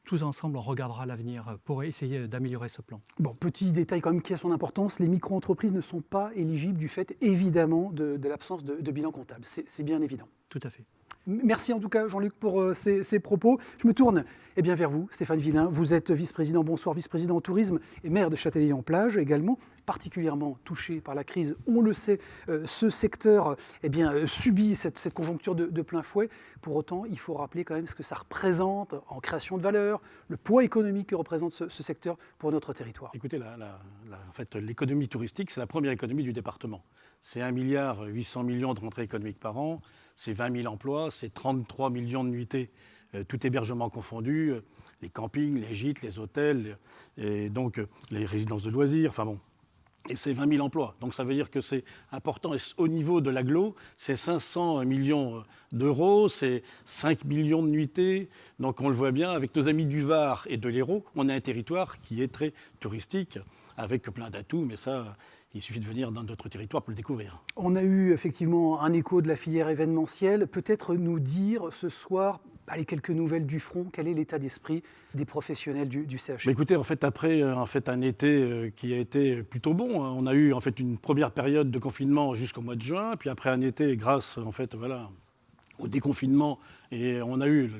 tous ensemble, on regardera l'avenir pour essayer d'améliorer ce plan. Bon, petit détail quand même qui a son importance, les micro-entreprises ne sont pas éligibles du fait évidemment de l'absence de bilan comptable. C'est bien évident. Tout à fait. Merci en tout cas Jean-Luc pour ces propos. Je me tourne vers vous, Stéphane Villain. Vous êtes vice-président, bonsoir, vice-président en tourisme et maire de Châtellerault-en-Plage également, particulièrement touché par la crise. On le sait, ce secteur subit cette conjoncture de plein fouet. Pour autant, il faut rappeler quand même ce que ça représente en création de valeur, le poids économique que représente ce secteur pour notre territoire. Écoutez, en fait, l'économie touristique, c'est la première économie du département. C'est 1,8 milliard de rentrées économiques par an, c'est 20 000 emplois, c'est 33 millions de nuitées, tout hébergement confondu, les campings, les gîtes, les hôtels, et donc les résidences de loisirs, enfin bon. Et c'est 20 000 emplois. Donc ça veut dire que c'est important. Et au niveau de l'agglo, c'est 500 millions d'euros, c'est 5 millions de nuitées. Donc on le voit bien, avec nos amis du Var et de l'Hérault, on a un territoire qui est très touristique, avec plein d'atouts, mais ça, il suffit de venir dans notre territoire pour le découvrir. On a eu effectivement un écho de la filière événementielle. Peut-être nous dire ce soir, quelques nouvelles du front, quel est l'état d'esprit des professionnels du CHR? Écoutez, en fait, après un été qui a été plutôt bon, on a eu en fait une première période de confinement jusqu'au mois de juin, puis après un été grâce au déconfinement, et on a eu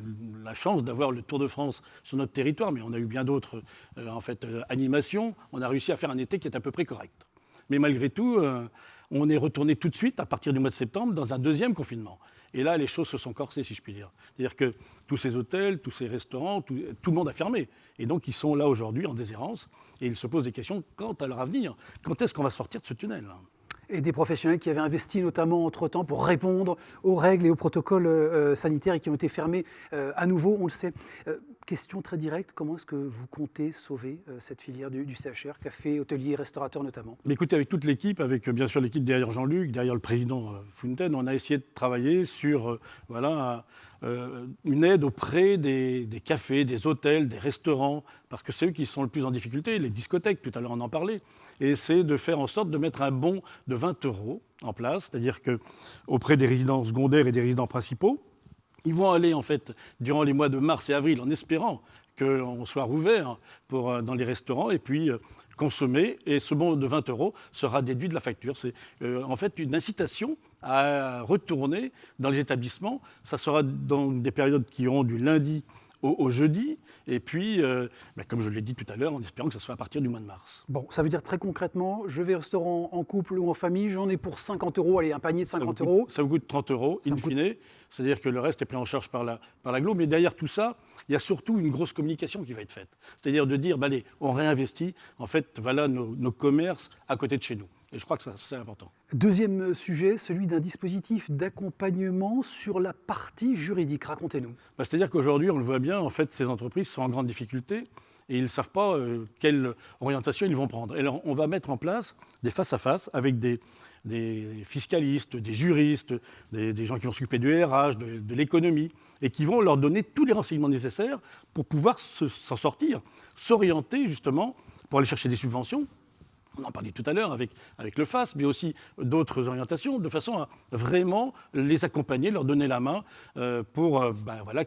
la chance d'avoir le Tour de France sur notre territoire, mais on a eu bien d'autres animations. On a réussi à faire un été qui est à peu près correct. Mais malgré tout, on est retourné tout de suite, à partir du mois de septembre, dans un deuxième confinement. Et là, les choses se sont corsées, si je puis dire. C'est-à-dire que tous ces hôtels, tous ces restaurants, tout le monde a fermé. Et donc, ils sont là aujourd'hui en déshérence. Et ils se posent des questions quant à leur avenir. Quand est-ce qu'on va sortir de ce tunnel ? Et des professionnels qui avaient investi notamment entre-temps pour répondre aux règles et aux protocoles sanitaires et qui ont été fermés à nouveau, on le sait. Question très directe, comment est-ce que vous comptez sauver cette filière du CHR, café, hôtelier, restaurateur notamment? Mais écoutez, avec toute l'équipe, avec bien sûr l'équipe derrière Jean-Luc, derrière le président Fountaine, on a essayé de travailler sur une aide auprès des cafés, des hôtels, des restaurants, parce que c'est eux qui sont le plus en difficulté, les discothèques, tout à l'heure on en parlait, et c'est de faire en sorte de mettre un bon de 20 € en place, c'est-à-dire qu'auprès des résidents secondaires et des résidents principaux, ils vont aller, en fait, durant les mois de mars et avril, en espérant qu'on soit rouvert dans les restaurants et puis consommer. Et ce bon de 20 € sera déduit de la facture. C'est en fait une incitation à retourner dans les établissements. Ça sera dans des périodes qui iront du lundi au jeudi, et puis, comme je l'ai dit tout à l'heure, en espérant que ça soit à partir du mois de mars. Bon, ça veut dire très concrètement, je vais au restaurant en couple ou en famille, j'en ai pour 50 €, allez, un panier de 50 €. Ça vous coûte 30 €, in fine, c'est-à-dire que le reste est pris en charge par l'agglo, mais derrière tout ça, il y a surtout une grosse communication qui va être faite. C'est-à-dire de dire, allez, on réinvestit, en fait, voilà nos commerces à côté de chez nous. Et je crois que ça, c'est important. Deuxième sujet, celui d'un dispositif d'accompagnement sur la partie juridique. Racontez-nous. C'est-à-dire qu'aujourd'hui, on le voit bien, en fait, ces entreprises sont en grande difficulté et ils ne savent pas quelle orientation ils vont prendre. Et alors, on va mettre en place des face-à-face avec des fiscalistes, des juristes, des gens qui vont s'occuper du RH, de l'économie, et qui vont leur donner tous les renseignements nécessaires pour pouvoir s'en sortir, s'orienter justement pour aller chercher des subventions. On en parlait tout à l'heure avec le FAS, mais aussi d'autres orientations, de façon à vraiment les accompagner, leur donner la main pour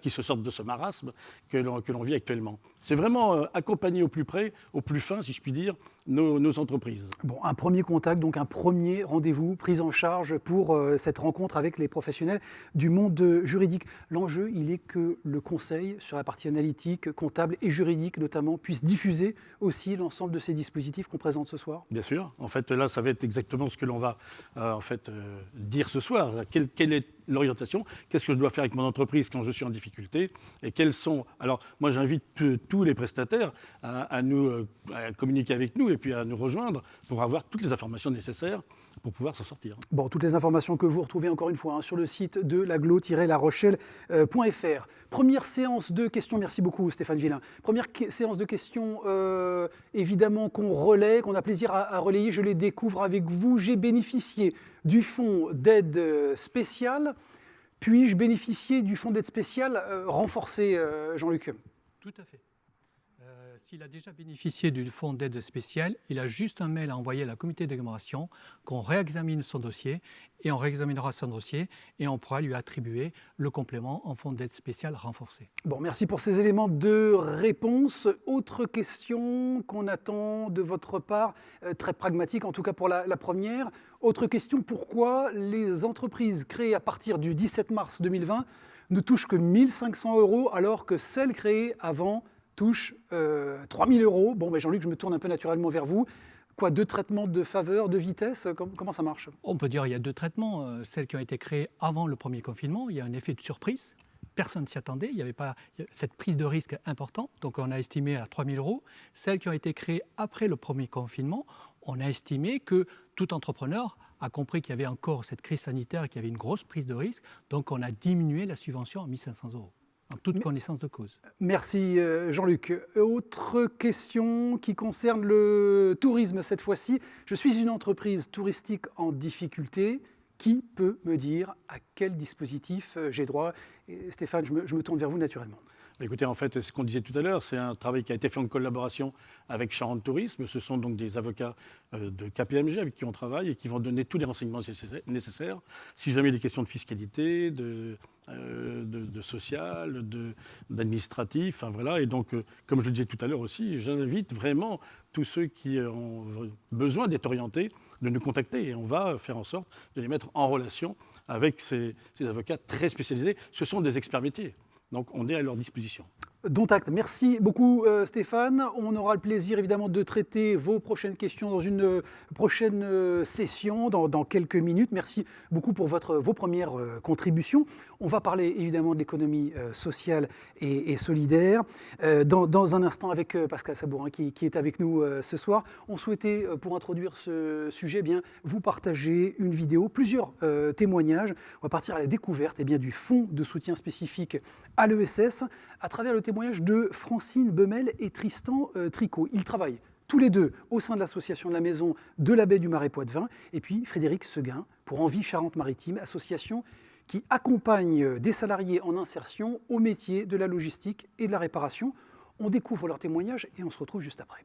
qu'ils se sortent de ce marasme que l'on vit actuellement. C'est vraiment accompagner au plus près, au plus fin, si je puis dire, nos entreprises. Bon, un premier contact, donc un premier rendez-vous, prise en charge pour cette rencontre avec les professionnels du monde juridique. L'enjeu, il est que le conseil sur la partie analytique, comptable et juridique notamment, puisse diffuser aussi l'ensemble de ces dispositifs qu'on présente ce soir. Bien sûr. En fait, là, ça va être exactement ce que l'on va dire ce soir. Quelle est l'orientation? Qu'est-ce que je dois faire avec mon entreprise quand je suis en difficulté? Et quels sont... Alors, moi, j'invite tous les prestataires à communiquer avec nous et puis à nous rejoindre pour avoir toutes les informations nécessaires pour pouvoir s'en sortir. Bon, toutes les informations que vous retrouvez encore une fois sur le site de l'agglo-larochelle.fr. Première séance de questions, merci beaucoup Stéphane Villain. Première séance de questions, évidemment, qu'on relaie, qu'on a plaisir à relayer. Je les découvre avec vous. J'ai bénéficié du fonds d'aide spéciale. Puis-je bénéficier du fonds d'aide spéciale renforcé, Jean-Luc? Tout à fait. S'il a déjà bénéficié du fonds d'aide spéciale, il a juste un mail à envoyer à la comité d'agglomération, qu'on réexamine son dossier, et on réexaminera son dossier, et on pourra lui attribuer le complément en fonds d'aide spéciale renforcé. Bon, merci pour ces éléments de réponse. Autre question qu'on attend de votre part, très pragmatique, en tout cas pour la première. Autre question, pourquoi les entreprises créées à partir du 17 mars 2020 ne touchent que 1 500 € alors que celles créées avant touche 3 000 €. Bon, Jean-Luc, je me tourne un peu naturellement vers vous. Quoi, 2 traitements de faveur, de vitesse? Comment ça marche? On peut dire qu'il y a 2 traitements. Celles qui ont été créées avant le premier confinement, il y a un effet de surprise. Personne ne s'y attendait. Il n'y avait pas cette prise de risque importante. Donc, on a estimé à 3 000 €. Celles qui ont été créées après le premier confinement, on a estimé que tout entrepreneur a compris qu'il y avait encore cette crise sanitaire et qu'il y avait une grosse prise de risque. Donc, on a diminué la subvention à 1 500 €. En toute connaissance de cause. Merci Jean-Luc. Autre question qui concerne le tourisme cette fois-ci. Je suis une entreprise touristique en difficulté. Qui peut me dire à quel dispositif j'ai droit? Et Stéphane, je me tourne vers vous naturellement. Écoutez, en fait, c'est ce qu'on disait tout à l'heure, c'est un travail qui a été fait en collaboration avec Charente Tourisme. Ce sont donc des avocats de KPMG avec qui on travaille et qui vont donner tous les renseignements nécessaires. Si jamais il y a des questions de fiscalité, de social, d'administratif, voilà. Et donc, comme je le disais tout à l'heure aussi, j'invite vraiment tous ceux qui ont besoin d'être orientés de nous contacter et on va faire en sorte de les mettre en relation avec ces avocats très spécialisés. Ce sont des experts métiers, donc on est à leur disposition. Dont acte. Merci beaucoup Stéphane. On aura le plaisir évidemment de traiter vos prochaines questions dans une prochaine session dans quelques minutes. Merci beaucoup pour vos premières contributions. On va parler évidemment de l'économie sociale et solidaire. Dans un instant avec Pascal Sabourin qui est avec nous ce soir. On souhaitait pour introduire ce sujet vous partager une vidéo, plusieurs témoignages. On va partir à la découverte du fonds de soutien spécifique à l'ESS à travers le témoignage de Francine Bemel et Tristan Tricot. Ils travaillent tous les deux au sein de l'association de la Maison de la Baie du Marais Poitevin, et puis Frédéric Seguin pour Envie Charente-Maritime, association qui accompagne des salariés en insertion au métier de la logistique et de la réparation. On découvre leurs témoignages et on se retrouve juste après.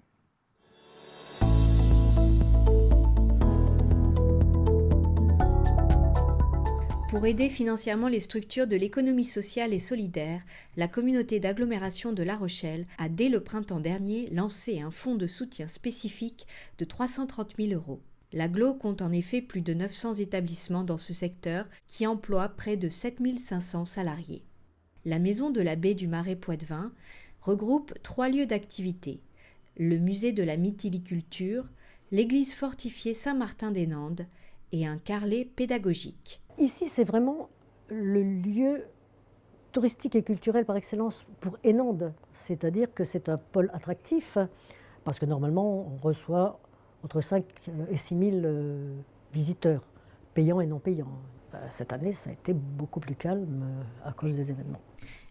Pour aider financièrement les structures de l'économie sociale et solidaire, la communauté d'agglomération de La Rochelle a dès le printemps dernier lancé un fonds de soutien spécifique de 330 000 €. L'agglo compte en effet plus de 900 établissements dans ce secteur qui emploient près de 7 500 salariés. La Maison de la Baie du Marais Poitevin regroupe 3 lieux d'activité: le musée de la mythiliculture, l'église fortifiée Saint-Martin-des-Nandes et un carrelet pédagogique. Ici, c'est vraiment le lieu touristique et culturel par excellence pour Enande, c'est-à-dire que c'est un pôle attractif, parce que normalement, on reçoit entre 5 et 6 000 visiteurs, payants et non payants. Cette année, ça a été beaucoup plus calme à cause des événements.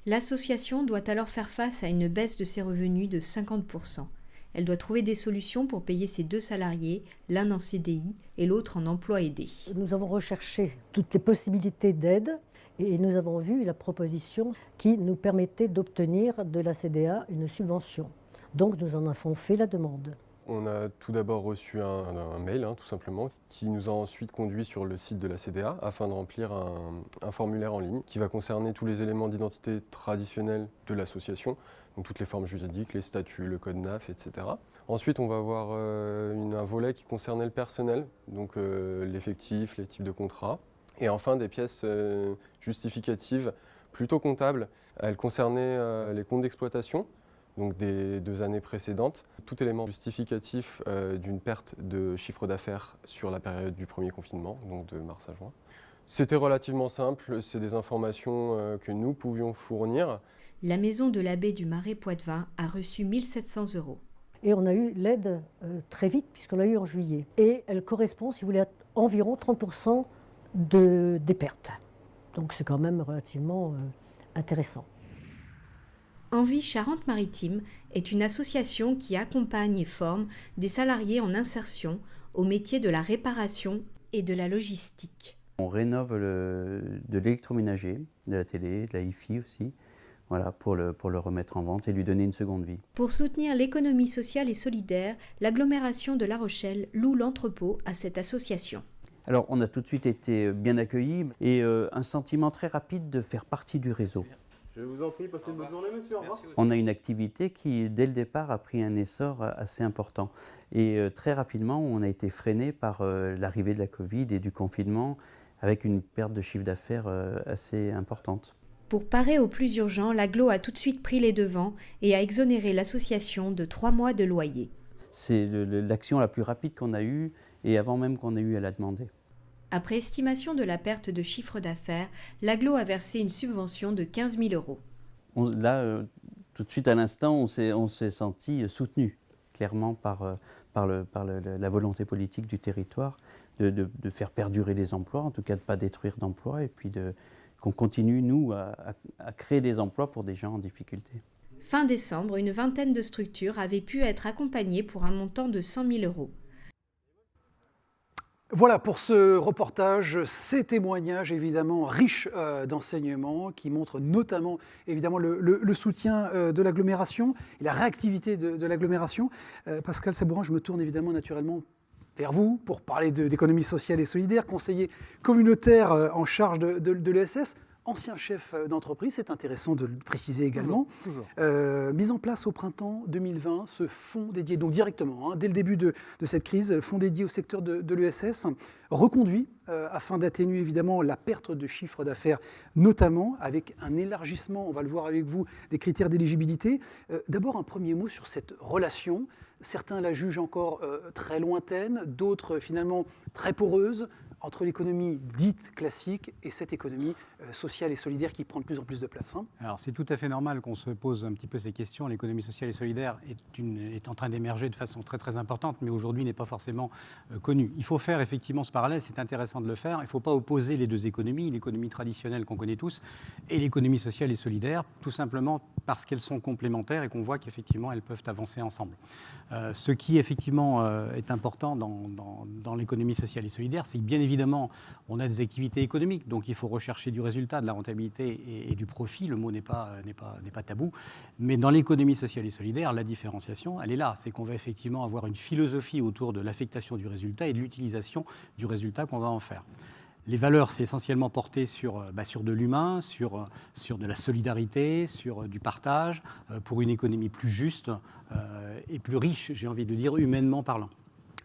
L'association doit alors faire face à une baisse de ses revenus de 50%. Elle doit trouver des solutions pour payer ses 2 salariés, l'un en CDI et l'autre en emploi aidé. Nous avons recherché toutes les possibilités d'aide et nous avons vu la proposition qui nous permettait d'obtenir de la CDA une subvention. Donc nous en avons fait la demande. On a tout d'abord reçu un mail, tout simplement, qui nous a ensuite conduit sur le site de la CDA afin de remplir un formulaire en ligne qui va concerner tous les éléments d'identité traditionnels de l'association, donc toutes les formes juridiques, les statuts, le code NAF, etc. Ensuite, on va avoir un volet qui concernait le personnel, donc l'effectif, les types de contrats. Et enfin, des pièces justificatives plutôt comptables. Elles concernaient les comptes d'exploitation, donc des 2 années précédentes, tout élément justificatif d'une perte de chiffre d'affaires sur la période du premier confinement, donc de mars à juin. C'était relativement simple, c'est des informations que nous pouvions fournir. La Maison de la Baie du Marais Poitevin a reçu 1 700 €. Et on a eu l'aide très vite, puisqu'on l'a eu en juillet. Et elle correspond, si vous voulez, à environ 30% des pertes. Donc c'est quand même relativement intéressant. Envie Charente-Maritime est une association qui accompagne et forme des salariés en insertion au métier de la réparation et de la logistique. On rénove de l'électroménager, de la télé, de la hi-fi aussi, voilà, pour le remettre en vente et lui donner une seconde vie. Pour soutenir l'économie sociale et solidaire, l'agglomération de La Rochelle loue l'entrepôt à cette association. Alors on a tout de suite été bien accueillis et un sentiment très rapide de faire partie du réseau. Je vous en prie, passez une bonne journée, monsieur. Au revoir. On a une activité qui, dès le départ, a pris un essor assez important. Et très rapidement, on a été freiné par l'arrivée de la Covid et du confinement, avec une perte de chiffre d'affaires assez importante. Pour parer au plus urgent, l'agglo a tout de suite pris les devants et a exonéré l'association de 3 mois de loyer. C'est l'action la plus rapide qu'on a eue, et avant même qu'on ait eu à la demander. Après estimation de la perte de chiffre d'affaires, l'agglo a versé une subvention de 15 000 €. Là, tout de suite à l'instant, on s'est senti soutenu, clairement par la volonté politique du territoire de faire perdurer les emplois, en tout cas de ne pas détruire d'emplois, et puis qu'on continue, nous, à créer des emplois pour des gens en difficulté. Fin décembre, une vingtaine de structures avaient pu être accompagnées pour un montant de 100 000 €. Voilà pour ce reportage, ces témoignages évidemment riches d'enseignements qui montrent notamment évidemment le soutien de l'agglomération et la réactivité de l'agglomération. Pascal Sabourin, je me tourne évidemment naturellement vers vous pour parler d'économie sociale et solidaire, conseiller communautaire en charge de l'ESS. Ancien chef d'entreprise, c'est intéressant de le préciser également. Toujours. Mise en place au printemps 2020, ce fonds dédié, donc directement, dès le début de cette crise, fonds dédié au secteur de l'ESS, reconduit afin d'atténuer évidemment la perte de chiffre d'affaires, notamment avec un élargissement, on va le voir avec vous, des critères d'éligibilité. D'abord, un premier mot sur cette relation. Certains la jugent encore très lointaine, d'autres finalement très poreuse, entre l'économie dite classique et cette économie sociale et solidaire qui prend de plus en plus de place. Alors c'est tout à fait normal qu'on se pose un petit peu ces questions. L'économie sociale et solidaire est en train d'émerger de façon très très importante, mais aujourd'hui n'est pas forcément connue. Il faut faire effectivement ce parallèle, c'est intéressant de le faire. Il ne faut pas opposer les 2 économies, l'économie traditionnelle qu'on connaît tous et l'économie sociale et solidaire, tout simplement parce qu'elles sont complémentaires et qu'on voit qu'effectivement elles peuvent avancer ensemble. Ce qui effectivement est important dans l'économie sociale et solidaire, c'est que bien évidemment on a des activités économiques, donc il faut rechercher du résultat, de la rentabilité et du profit. Le mot n'est pas tabou, mais dans l'économie sociale et solidaire, la différenciation, elle est là. C'est qu'on va effectivement avoir une philosophie autour de l'affectation du résultat et de l'utilisation du résultat qu'on va en faire. Les valeurs, c'est essentiellement porté sur de l'humain, sur de la solidarité, sur du partage, pour une économie plus juste et plus riche, j'ai envie de dire, humainement parlant.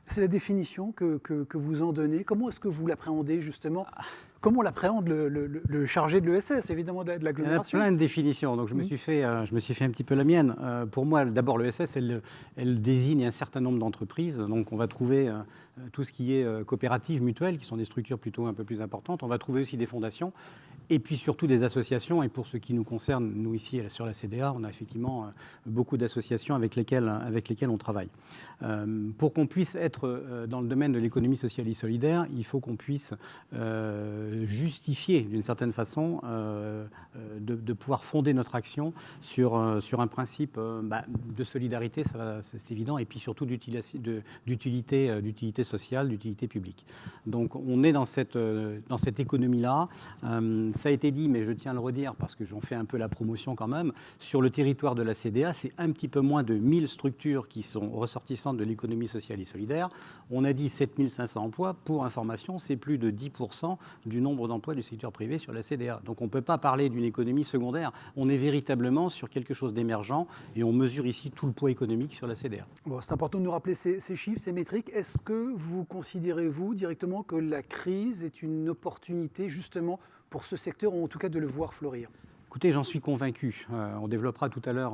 C'est la définition que vous en donnez. Comment est-ce que vous l'appréhendez justement? Comment on l'appréhende le chargé de l'ESS, évidemment, de l'agglomération? Il y a plein de définitions, donc je me suis fait un petit peu la mienne. Pour moi, d'abord, l'ESS, elle désigne un certain nombre d'entreprises. Donc on va trouver tout ce qui est coopératives, mutuelles, qui sont des structures plutôt un peu plus importantes. On va trouver aussi des fondations, et puis surtout des associations. Et pour ce qui nous concerne, nous ici sur la CDA, on a effectivement beaucoup d'associations avec lesquelles on travaille. Pour qu'on puisse être dans le domaine de l'économie sociale et solidaire, il faut qu'on puisse justifier d'une certaine façon de pouvoir fonder notre action sur un principe de solidarité, c'est évident, et puis surtout d'utilité sociale, d'utilité publique. Donc on est dans cette économie-là. Ça a été dit, mais je tiens à le redire parce que j'en fais un peu la promotion quand même. Sur le territoire de la CDA, c'est un petit peu moins de 1000 structures qui sont ressortissantes de l'économie sociale et solidaire. On a dit 7500 emplois. Pour information, c'est plus de 10% du nombre d'emplois du secteur privé sur la CDA. Donc on ne peut pas parler d'une économie secondaire. On est véritablement sur quelque chose d'émergent et on mesure ici tout le poids économique sur la CDA. Bon, c'est important de nous rappeler ces chiffres, ces métriques. Est-ce que vous considérez, vous, directement, que la crise est une opportunité justement pour ce secteur, ou en tout cas de le voir fleurir? Écoutez, j'en suis convaincu. On développera tout à l'heure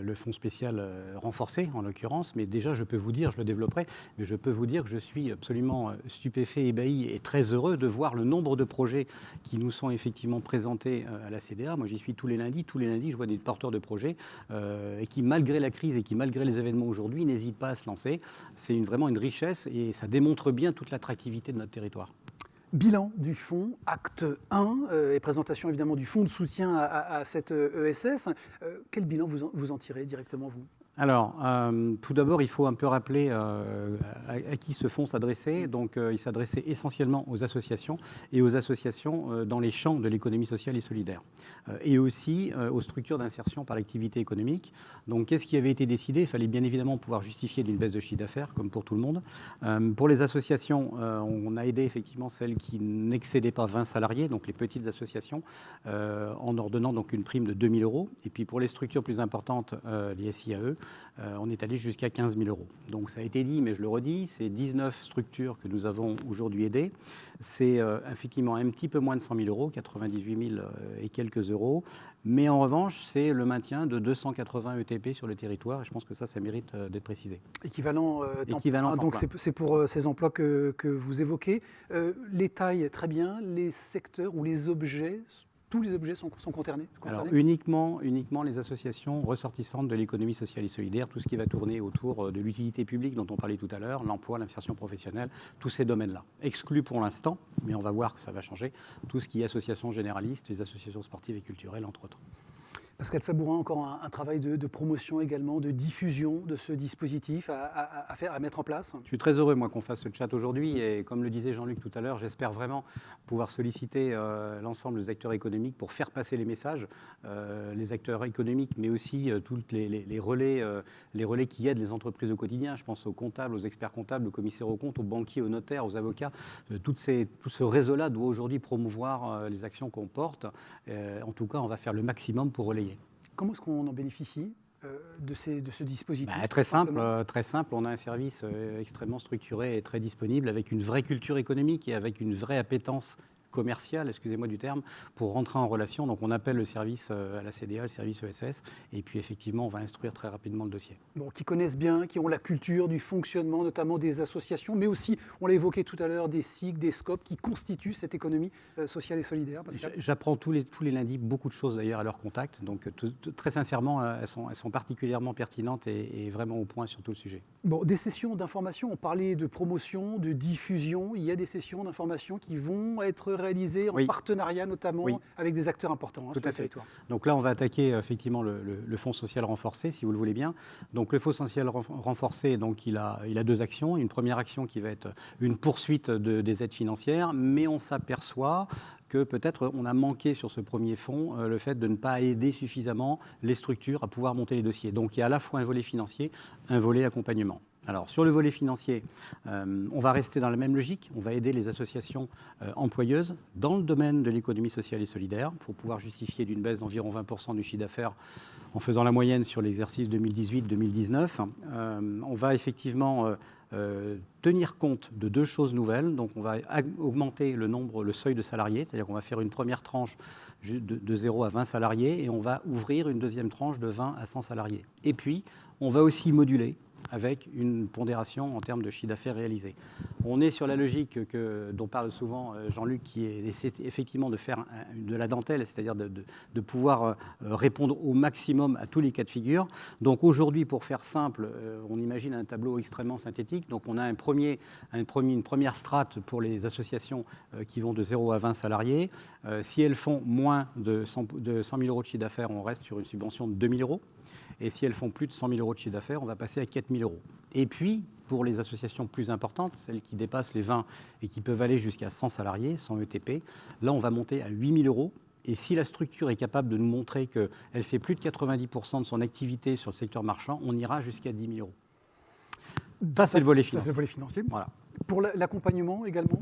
le fonds spécial renforcé, en l'occurrence, mais déjà, je peux vous dire, je le développerai, mais je peux vous dire que je suis absolument stupéfait, ébahi et très heureux de voir le nombre de projets qui nous sont effectivement présentés à la CDA. Moi, j'y suis tous les lundis. Tous les lundis, je vois des porteurs de projets et qui, malgré la crise et qui, malgré les événements aujourd'hui, n'hésitent pas à se lancer. C'est vraiment une richesse et ça démontre bien toute l'attractivité de notre territoire. Bilan du fonds, acte 1, et présentation évidemment du fonds de soutien à cette ESS. Quel bilan vous en tirez directement, vous? Alors, tout d'abord, il faut un peu rappeler à qui ce fonds s'adressait. Donc, il s'adressait essentiellement aux associations et aux associations dans les champs de l'économie sociale et solidaire. Et aussi aux structures d'insertion par l'activité économique. Donc, qu'est-ce qui avait été décidé? Il fallait bien évidemment pouvoir justifier d'une baisse de chiffre d'affaires, comme pour tout le monde. Pour les associations, on a aidé effectivement celles qui n'excédaient pas 20 salariés, donc les petites associations, en leur donnant donc une prime de 2 000 €. Et puis, pour les structures plus importantes, les SIAE, on est allé jusqu'à 15 000 €. Donc ça a été dit, mais je le redis, c'est 19 structures que nous avons aujourd'hui aidées. C'est effectivement un petit peu moins de 100 000 €, 98 000 et quelques euros. Mais en revanche, c'est le maintien de 280 ETP sur le territoire. Et je pense que ça mérite d'être précisé. Équivalent temps donc plein. c'est pour ces emplois que vous évoquez. Les tailles, très bien. Les secteurs ou les objets, tous les objets sont concernés? Alors uniquement les associations ressortissantes de l'économie sociale et solidaire, tout ce qui va tourner autour de l'utilité publique dont on parlait tout à l'heure, l'emploi, l'insertion professionnelle, tous ces domaines-là. Exclus pour l'instant, mais on va voir que ça va changer, tout ce qui est associations généralistes, les associations sportives et culturelles, entre autres. Pascal Sabourin, encore un travail de promotion également, de diffusion de ce dispositif à mettre en place. Je suis très heureux, moi, qu'on fasse ce chat aujourd'hui. Et comme le disait Jean-Luc tout à l'heure, j'espère vraiment pouvoir solliciter l'ensemble des acteurs économiques pour faire passer les messages, les acteurs économiques, mais aussi tous les relais qui aident les entreprises au quotidien. Je pense aux comptables, aux experts comptables, aux commissaires aux comptes, aux banquiers, aux notaires, aux avocats. Tout ce réseau-là doit aujourd'hui promouvoir les actions qu'on porte. En tout cas, on va faire le maximum pour relayer. Comment est-ce qu'on en bénéficie de ce dispositif? Très simple. On a un service extrêmement structuré et très disponible, avec une vraie culture économique et avec une vraie appétence commercial, excusez-moi du terme, pour rentrer en relation. Donc on appelle le service à la CDA, le service ESS, et puis effectivement on va instruire très rapidement le dossier. Bon, qui connaissent bien, qui ont la culture du fonctionnement, notamment des associations, mais aussi, on l'a évoqué tout à l'heure, des SIG, des SCOP, qui constituent cette économie sociale et solidaire. J'apprends tous les lundis beaucoup de choses d'ailleurs à leur contact, donc très sincèrement, elles sont particulièrement pertinentes et vraiment au point sur tout le sujet. Bon, des sessions d'information, on parlait de promotion, de diffusion, il y a des sessions d'information qui vont être réalisées en partenariat notamment avec des acteurs importants sur le territoire. Donc là, on va attaquer effectivement le fonds social renforcé, si vous le voulez bien. Donc le fonds social renforcé, donc, il a deux actions. Une première action qui va être une poursuite des aides financières, mais on s'aperçoit que peut-être on a manqué sur ce premier fonds le fait de ne pas aider suffisamment les structures à pouvoir monter les dossiers. Donc il y a à la fois un volet financier, un volet accompagnement. Alors, sur le volet financier, on va rester dans la même logique. On va aider les associations employeuses dans le domaine de l'économie sociale et solidaire pour pouvoir justifier d'une baisse d'environ 20% du chiffre d'affaires en faisant la moyenne sur l'exercice 2018-2019. On va effectivement tenir compte de deux choses nouvelles. Donc, on va augmenter le seuil de salariés, c'est-à-dire qu'on va faire une première tranche de 0 à 20 salariés et on va ouvrir une deuxième tranche de 20 à 100 salariés. Et puis, on va aussi moduler avec une pondération en termes de chiffre d'affaires réalisé. On est sur la logique dont parle souvent Jean-Luc, qui est effectivement de faire de la dentelle, c'est-à-dire de pouvoir répondre au maximum à tous les cas de figure. Donc aujourd'hui, pour faire simple, on imagine un tableau extrêmement synthétique. Donc on a une première strate pour les associations qui vont de 0 à 20 salariés. Si elles font moins de 100 000 euros de chiffre d'affaires, on reste sur une subvention de 2 000 euros. Et si elles font plus de 100 000 euros de chiffre d'affaires, on va passer à 4 000 euros. Et puis, pour les associations plus importantes, celles qui dépassent les 20 et qui peuvent aller jusqu'à 100 salariés, 100 ETP, là, on va monter à 8 000 euros. Et si la structure est capable de nous montrer qu'elle fait plus de 90% de son activité sur le secteur marchand, on ira jusqu'à 10 000 euros. Ça, c'est le volet financier. Ça, c'est le volet financier. Voilà. Pour l'accompagnement également ?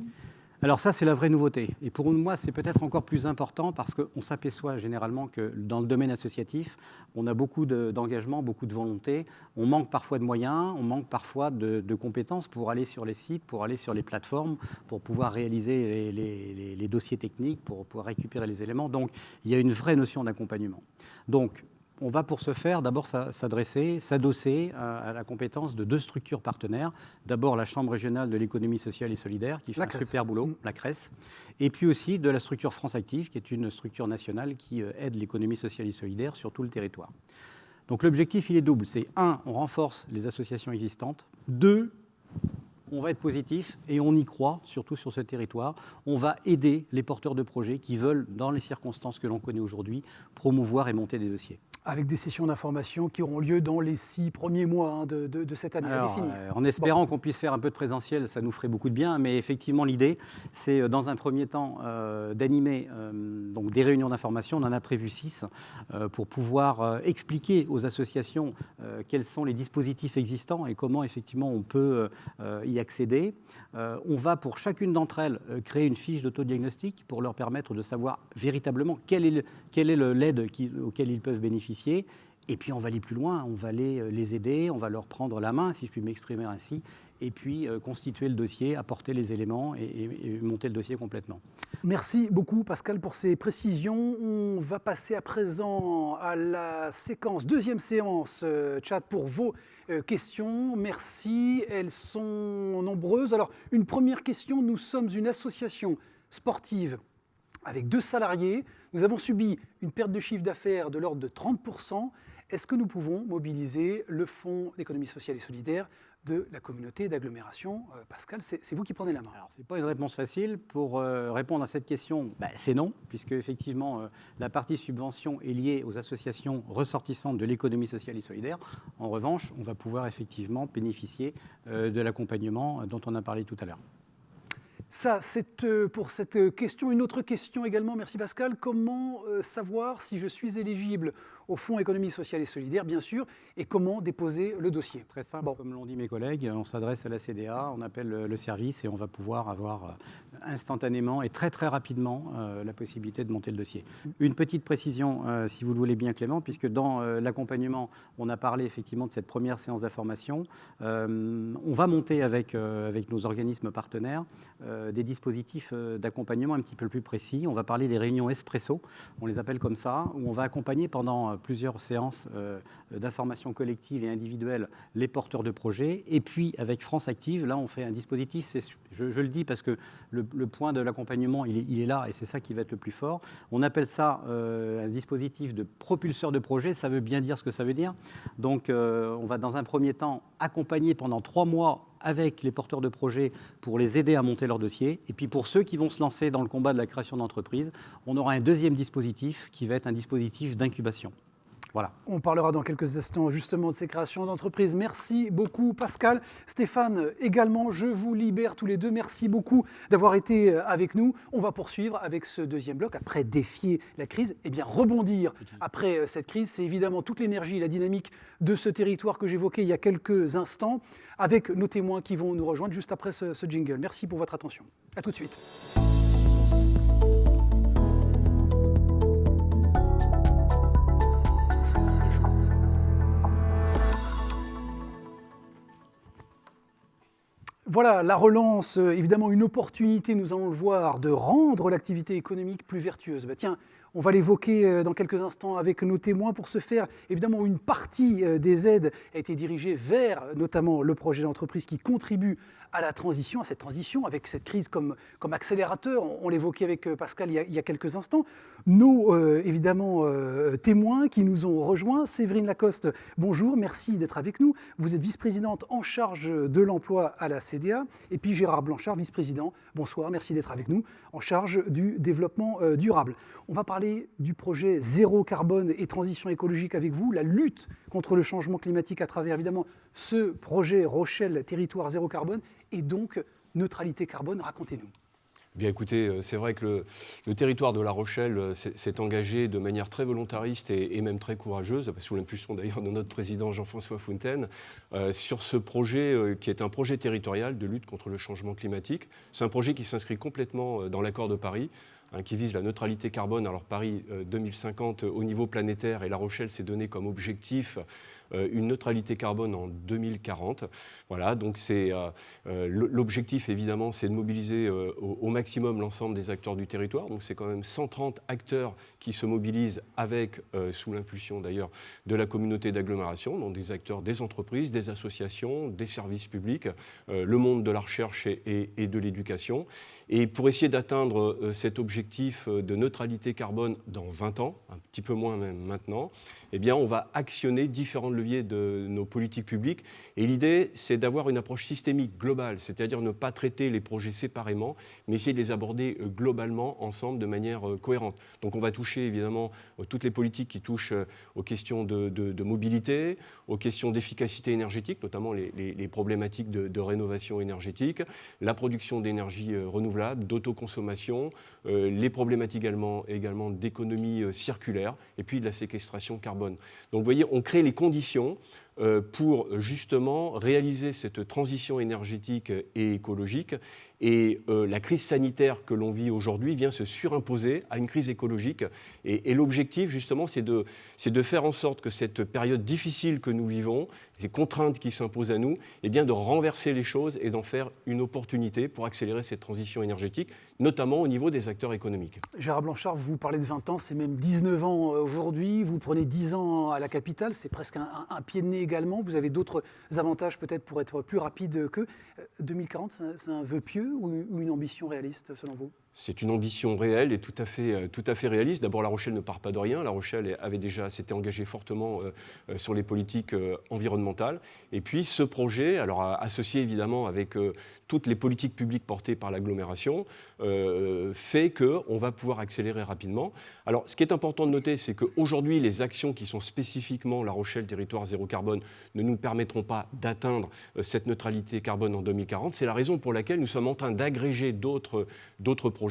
Alors ça, c'est la vraie nouveauté. Et pour moi, c'est peut-être encore plus important parce qu'on s'aperçoit généralement que dans le domaine associatif, on a beaucoup d'engagement, beaucoup de volonté. On manque parfois de moyens, on manque parfois de compétences pour aller sur les sites, pour aller sur les plateformes, pour pouvoir réaliser les dossiers techniques, pour pouvoir récupérer les éléments. Donc, il y a une vraie notion d'accompagnement. Donc, on va pour ce faire d'abord s'adosser à la compétence de deux structures partenaires. D'abord la Chambre régionale de l'économie sociale et solidaire qui fait un super boulot, la CRES, et puis aussi de la structure France Active qui est une structure nationale qui aide l'économie sociale et solidaire sur tout le territoire. Donc l'objectif il est double, c'est 1, on renforce les associations existantes, 2, on va être positif et on y croit, surtout sur ce territoire. On va aider les porteurs de projets qui veulent, dans les circonstances que l'on connaît aujourd'hui, promouvoir et monter des dossiers. Avec des sessions d'information qui auront lieu dans les 6 premiers mois de cette année à définir. En espérant qu'on puisse faire un peu de présentiel, ça nous ferait beaucoup de bien, mais effectivement l'idée, c'est dans un premier temps d'animer donc des réunions d'information, on en a prévu 6, pour pouvoir expliquer aux associations quels sont les dispositifs existants et comment effectivement on peut y accéder. On va pour chacune d'entre elles créer une fiche d'autodiagnostic pour leur permettre de savoir véritablement quelle est l'aide auquel ils peuvent bénéficier. Et puis on va aller plus loin, on va les aider, on va leur prendre la main, si je puis m'exprimer ainsi, et puis constituer le dossier, apporter les éléments et monter le dossier complètement. Merci beaucoup Pascal pour ces précisions. On va passer à présent à la deuxième séance chat pour vos questions. Merci, elles sont nombreuses. Alors une première question, nous sommes une association sportive avec 2 salariés. Nous avons subi une perte de chiffre d'affaires de l'ordre de 30%. Est-ce que nous pouvons mobiliser le Fonds d'économie sociale et solidaire de la communauté d'agglomération ? Pascal, c'est vous qui prenez la main. Alors, ce n'est pas une réponse facile. Pour répondre à cette question, c'est non, puisque effectivement, la partie subvention est liée aux associations ressortissantes de l'économie sociale et solidaire. En revanche, on va pouvoir effectivement bénéficier de l'accompagnement dont on a parlé tout à l'heure. Ça, c'est pour cette question. Une autre question également, merci Pascal. Comment savoir si je suis éligible au Fonds économie sociale et solidaire, bien sûr, et comment déposer le dossier ? Très simple, comme l'ont dit mes collègues, on s'adresse à la CDA, on appelle le service et on va pouvoir avoir instantanément et très très rapidement la possibilité de monter le dossier. Une petite précision, si vous le voulez bien Clément, puisque dans l'accompagnement, on a parlé effectivement de cette première séance d'information. On va monter avec nos organismes partenaires des dispositifs d'accompagnement un petit peu plus précis. On va parler des réunions espresso, on les appelle comme ça, où on va accompagner pendant plusieurs séances d'information collective et individuelle les porteurs de projets. Et puis avec France Active, là on fait un dispositif, je le dis parce que le point de l'accompagnement il est là et c'est ça qui va être le plus fort. On appelle ça un dispositif de propulseur de projet, ça veut bien dire ce que ça veut dire. Donc on va dans un premier temps accompagner pendant 3 mois avec les porteurs de projets pour les aider à monter leur dossier. Et puis pour ceux qui vont se lancer dans le combat de la création d'entreprise, on aura un deuxième dispositif qui va être un dispositif d'incubation. Voilà. On parlera dans quelques instants justement de ces créations d'entreprises. Merci beaucoup Pascal. Stéphane également, je vous libère tous les deux. Merci beaucoup d'avoir été avec nous. On va poursuivre avec ce deuxième bloc. Après défier la crise, eh bien rebondir après cette crise. C'est évidemment toute l'énergie et la dynamique de ce territoire que j'évoquais il y a quelques instants avec nos témoins qui vont nous rejoindre juste après ce jingle. Merci pour votre attention. À tout de suite. Voilà, la relance, évidemment une opportunité, nous allons le voir, de rendre l'activité économique plus vertueuse. Tiens, on va l'évoquer dans quelques instants avec nos témoins. Pour ce faire, évidemment, une partie des aides a été dirigée vers notamment le projet d'entreprise qui contribue à la transition, à cette transition, avec cette crise comme accélérateur. On l'évoquait avec Pascal il y a quelques instants. Nos, évidemment, témoins qui nous ont rejoints, Séverine Lacoste, bonjour, merci d'être avec nous. Vous êtes vice-présidente en charge de l'emploi à la CDA. Et puis Gérard Blanchard, vice-président, bonsoir, merci d'être avec nous, en charge du développement durable. On va parler du projet Zéro Carbone et Transition écologique avec vous, la lutte contre le changement climatique à travers, évidemment, ce projet Rochelle Territoire Zéro Carbone et donc neutralité carbone. Racontez-nous. Bien écoutez, c'est vrai que le territoire de La Rochelle s'est engagé de manière très volontariste et même très courageuse, sous l'impulsion d'ailleurs de notre président Jean-François Fontaine, sur ce projet qui est un projet territorial de lutte contre le changement climatique. C'est un projet qui s'inscrit complètement dans l'accord de Paris, qui vise la neutralité carbone. Alors Paris 2050 au niveau planétaire et La Rochelle s'est donné comme objectif une neutralité carbone en 2040. Voilà, donc l'objectif évidemment, c'est de mobiliser au maximum l'ensemble des acteurs du territoire. Donc c'est quand même 130 acteurs qui se mobilisent avec, sous l'impulsion d'ailleurs de la communauté d'agglomération, donc des acteurs des entreprises, des associations, des services publics, le monde de la recherche et de l'éducation. Et pour essayer d'atteindre cet objectif de neutralité carbone dans 20 ans, un petit peu moins même maintenant, eh bien on va actionner différents leviers de nos politiques publiques. Et l'idée, c'est d'avoir une approche systémique globale, c'est-à-dire ne pas traiter les projets séparément, mais essayer de les aborder globalement, ensemble, de manière cohérente. Donc on va toucher évidemment toutes les politiques qui touchent aux questions de mobilité, aux questions d'efficacité énergétique, notamment les problématiques de rénovation énergétique, la production d'énergie renouvelable, d'autoconsommation, les problématiques également d'économie circulaire et puis de la séquestration carbone. Donc vous voyez, on crée les conditions pour justement réaliser cette transition énergétique et écologique. Et la crise sanitaire que l'on vit aujourd'hui vient se surimposer à une crise écologique. Et l'objectif, justement, c'est de faire en sorte que cette période difficile que nous vivons, ces contraintes qui s'imposent à nous, eh bien, de renverser les choses et d'en faire une opportunité pour accélérer cette transition énergétique, notamment au niveau des acteurs économiques. Gérard Blanchard, vous parlez de 20 ans, c'est même 19 ans aujourd'hui. Vous prenez 10 ans à la capitale, c'est presque un pied de nez également. Vous avez d'autres avantages peut-être pour être plus rapide qu'eux. 2040, c'est un vœu pieux ou une ambition réaliste selon vous ? C'est une ambition réelle et tout à fait réaliste. D'abord, La Rochelle ne part pas de rien. La Rochelle s'était engagée fortement sur les politiques environnementales. Et puis, ce projet, alors associé évidemment avec toutes les politiques publiques portées par l'agglomération, fait qu'on va pouvoir accélérer rapidement. Alors, ce qui est important de noter, c'est qu'aujourd'hui, les actions qui sont spécifiquement La Rochelle, territoire zéro carbone, ne nous permettront pas d'atteindre cette neutralité carbone en 2040. C'est la raison pour laquelle nous sommes en train d'agréger d'autres projets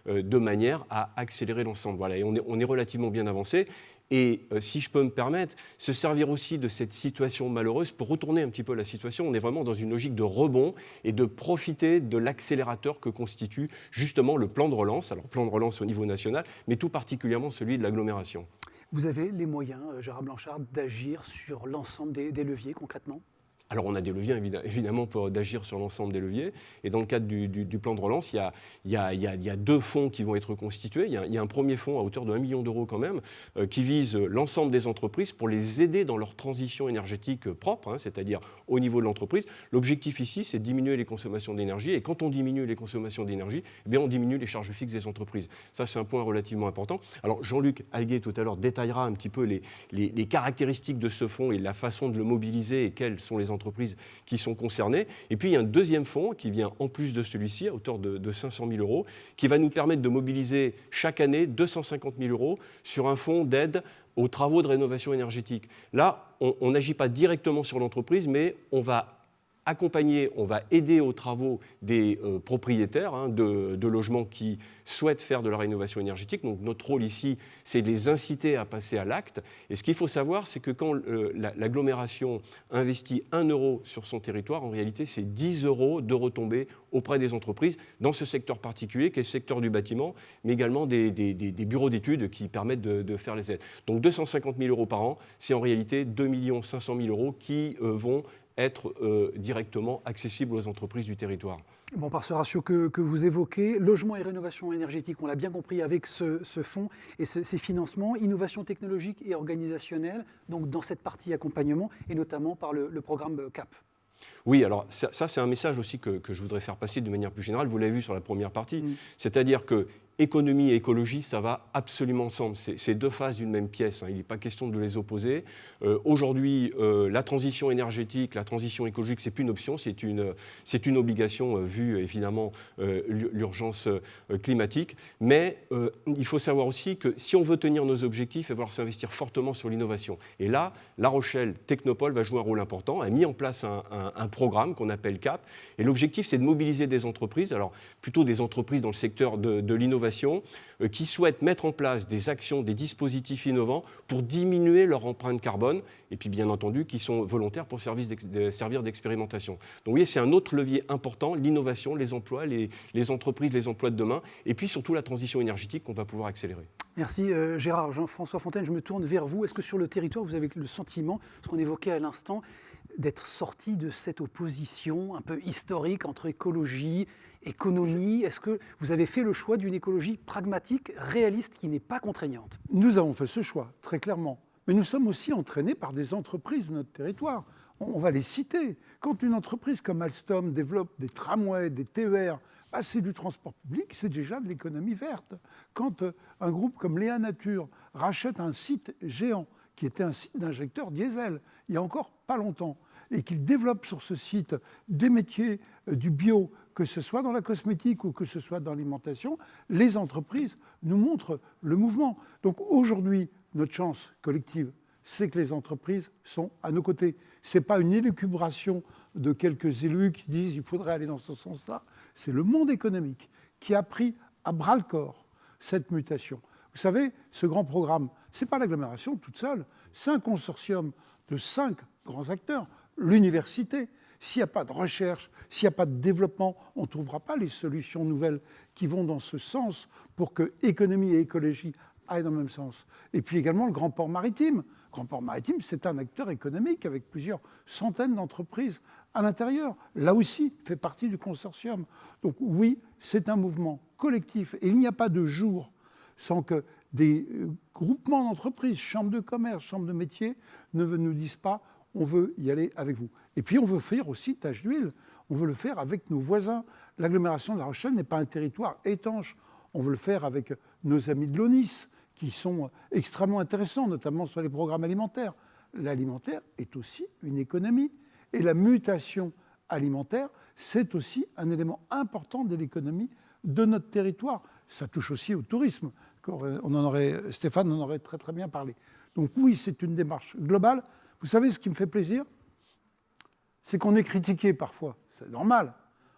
de manière à accélérer l'ensemble. Voilà, et on est relativement bien avancé. Et si je peux me permettre, se servir aussi de cette situation malheureuse pour retourner un petit peu la situation. On est vraiment dans une logique de rebond et de profiter de l'accélérateur que constitue justement le plan de relance. Alors plan de relance au niveau national, mais tout particulièrement celui de l'agglomération. Vous avez les moyens, Gérard Blanchard, d'agir sur l'ensemble des leviers concrètement ? Alors on a des leviers évidemment pour d'agir sur l'ensemble des leviers. Et dans le cadre du plan de relance, il y a deux fonds qui vont être constitués. Il y a un premier fonds à hauteur de 1 million d'euros quand même, qui vise l'ensemble des entreprises pour les aider dans leur transition énergétique propre, c'est-à-dire au niveau de l'entreprise. L'objectif ici, c'est de diminuer les consommations d'énergie. Et quand on diminue les consommations d'énergie, eh bien on diminue les charges fixes des entreprises. Ça, c'est un point relativement important. Alors Jean-Luc Alguet tout à l'heure détaillera un petit peu les caractéristiques de ce fonds et la façon de le mobiliser et quelles sont les entreprises qui sont concernées. Et puis il y a un deuxième fonds qui vient en plus de celui-ci à hauteur de 500 000 euros qui va nous permettre de mobiliser chaque année 250 000 euros sur un fonds d'aide aux travaux de rénovation énergétique. Là, on n'agit pas directement sur l'entreprise, mais on va accompagner, on va aider aux travaux des propriétaires de logements qui souhaitent faire de la rénovation énergétique. Donc notre rôle ici, c'est de les inciter à passer à l'acte. Et ce qu'il faut savoir, c'est que quand l'agglomération investit 1 euro sur son territoire, en réalité, c'est 10 euros de retombées auprès des entreprises dans ce secteur particulier, qui est le secteur du bâtiment, mais également des bureaux d'études qui permettent de faire les aides. Donc 250 000 euros par an, c'est en réalité 2 500 000 euros qui vont être directement accessibles aux entreprises du territoire. Bon, par ce ratio que vous évoquez, logement et rénovation énergétique, on l'a bien compris avec ce fonds et ces financements, innovation technologique et organisationnelle, donc dans cette partie accompagnement et notamment par le programme CAP. Oui, alors ça c'est un message aussi que je voudrais faire passer de manière plus générale. Vous l'avez vu sur la première partie, c'est-à-dire que économie et écologie, ça va absolument ensemble. C'est deux faces d'une même pièce. Il n'est pas question de les opposer. Aujourd'hui, la transition énergétique, la transition écologique, c'est plus une option, c'est une obligation vu évidemment l'urgence climatique. Mais il faut savoir aussi que si on veut tenir nos objectifs, il va falloir s'investir fortement sur l'innovation. Et là, La Rochelle Technopole va jouer un rôle important. Elle a mis en place un programme qu'on appelle CAP. Et l'objectif, c'est de mobiliser des entreprises, alors plutôt des entreprises dans le secteur de l'innovation, qui souhaitent mettre en place des actions, des dispositifs innovants pour diminuer leur empreinte carbone et puis bien entendu qui sont volontaires pour servir d'expérimentation. Donc vous voyez, c'est un autre levier important, l'innovation, les emplois, les entreprises, les emplois de demain et puis surtout la transition énergétique qu'on va pouvoir accélérer. Merci Gérard. Jean-François Fontaine, je me tourne vers vous. Est-ce que sur le territoire, vous avez le sentiment, ce qu'on évoquait à l'instant, d'être sorti de cette opposition un peu historique entre écologie, économie? Est-ce que vous avez fait le choix d'une écologie pragmatique, réaliste, qui n'est pas contraignante? Nous avons fait ce choix, très clairement. Mais nous sommes aussi entraînés par des entreprises de notre territoire. On va les citer. Quand une entreprise comme Alstom développe des tramways, des TER, c'est du transport public, c'est déjà de l'économie verte. Quand un groupe comme Léa Nature rachète un site géant, qui était un site d'injecteur diesel, il y a encore pas longtemps, et qu'il développe sur ce site des métiers du bio, que ce soit dans la cosmétique ou que ce soit dans l'alimentation, les entreprises nous montrent le mouvement. Donc aujourd'hui, notre chance collective, c'est que les entreprises sont à nos côtés. Ce n'est pas une élucubration de quelques élus qui disent qu'il faudrait aller dans ce sens-là. C'est le monde économique qui a pris à bras-le-corps cette mutation. Vous savez, ce grand programme, ce n'est pas l'agglomération toute seule, c'est un consortium de 5 grands acteurs. L'université, s'il n'y a pas de recherche, s'il n'y a pas de développement, on ne trouvera pas les solutions nouvelles qui vont dans ce sens pour que économie et écologie aillent dans le même sens. Et puis également le Grand Port Maritime. Le Grand Port Maritime, c'est un acteur économique avec plusieurs centaines d'entreprises à l'intérieur. Là aussi, il fait partie du consortium. Donc oui, c'est un mouvement collectif. Et il n'y a pas de jour sans que des groupements d'entreprises, chambres de commerce, chambres de métiers, ne nous disent pas « on veut y aller avec vous ». Et puis on veut faire aussi tâche d'huile, on veut le faire avec nos voisins. L'agglomération de La Rochelle n'est pas un territoire étanche. On veut le faire avec nos amis de l'ONIS, qui sont extrêmement intéressants, notamment sur les programmes alimentaires. L'alimentaire est aussi une économie. Et la mutation alimentaire, c'est aussi un élément important de l'économie de notre territoire. Ça touche aussi au tourisme. Stéphane en aurait très très bien parlé. Donc oui, c'est une démarche globale. Vous savez ce qui me fait plaisir? C'est qu'on est critiqué parfois. C'est normal.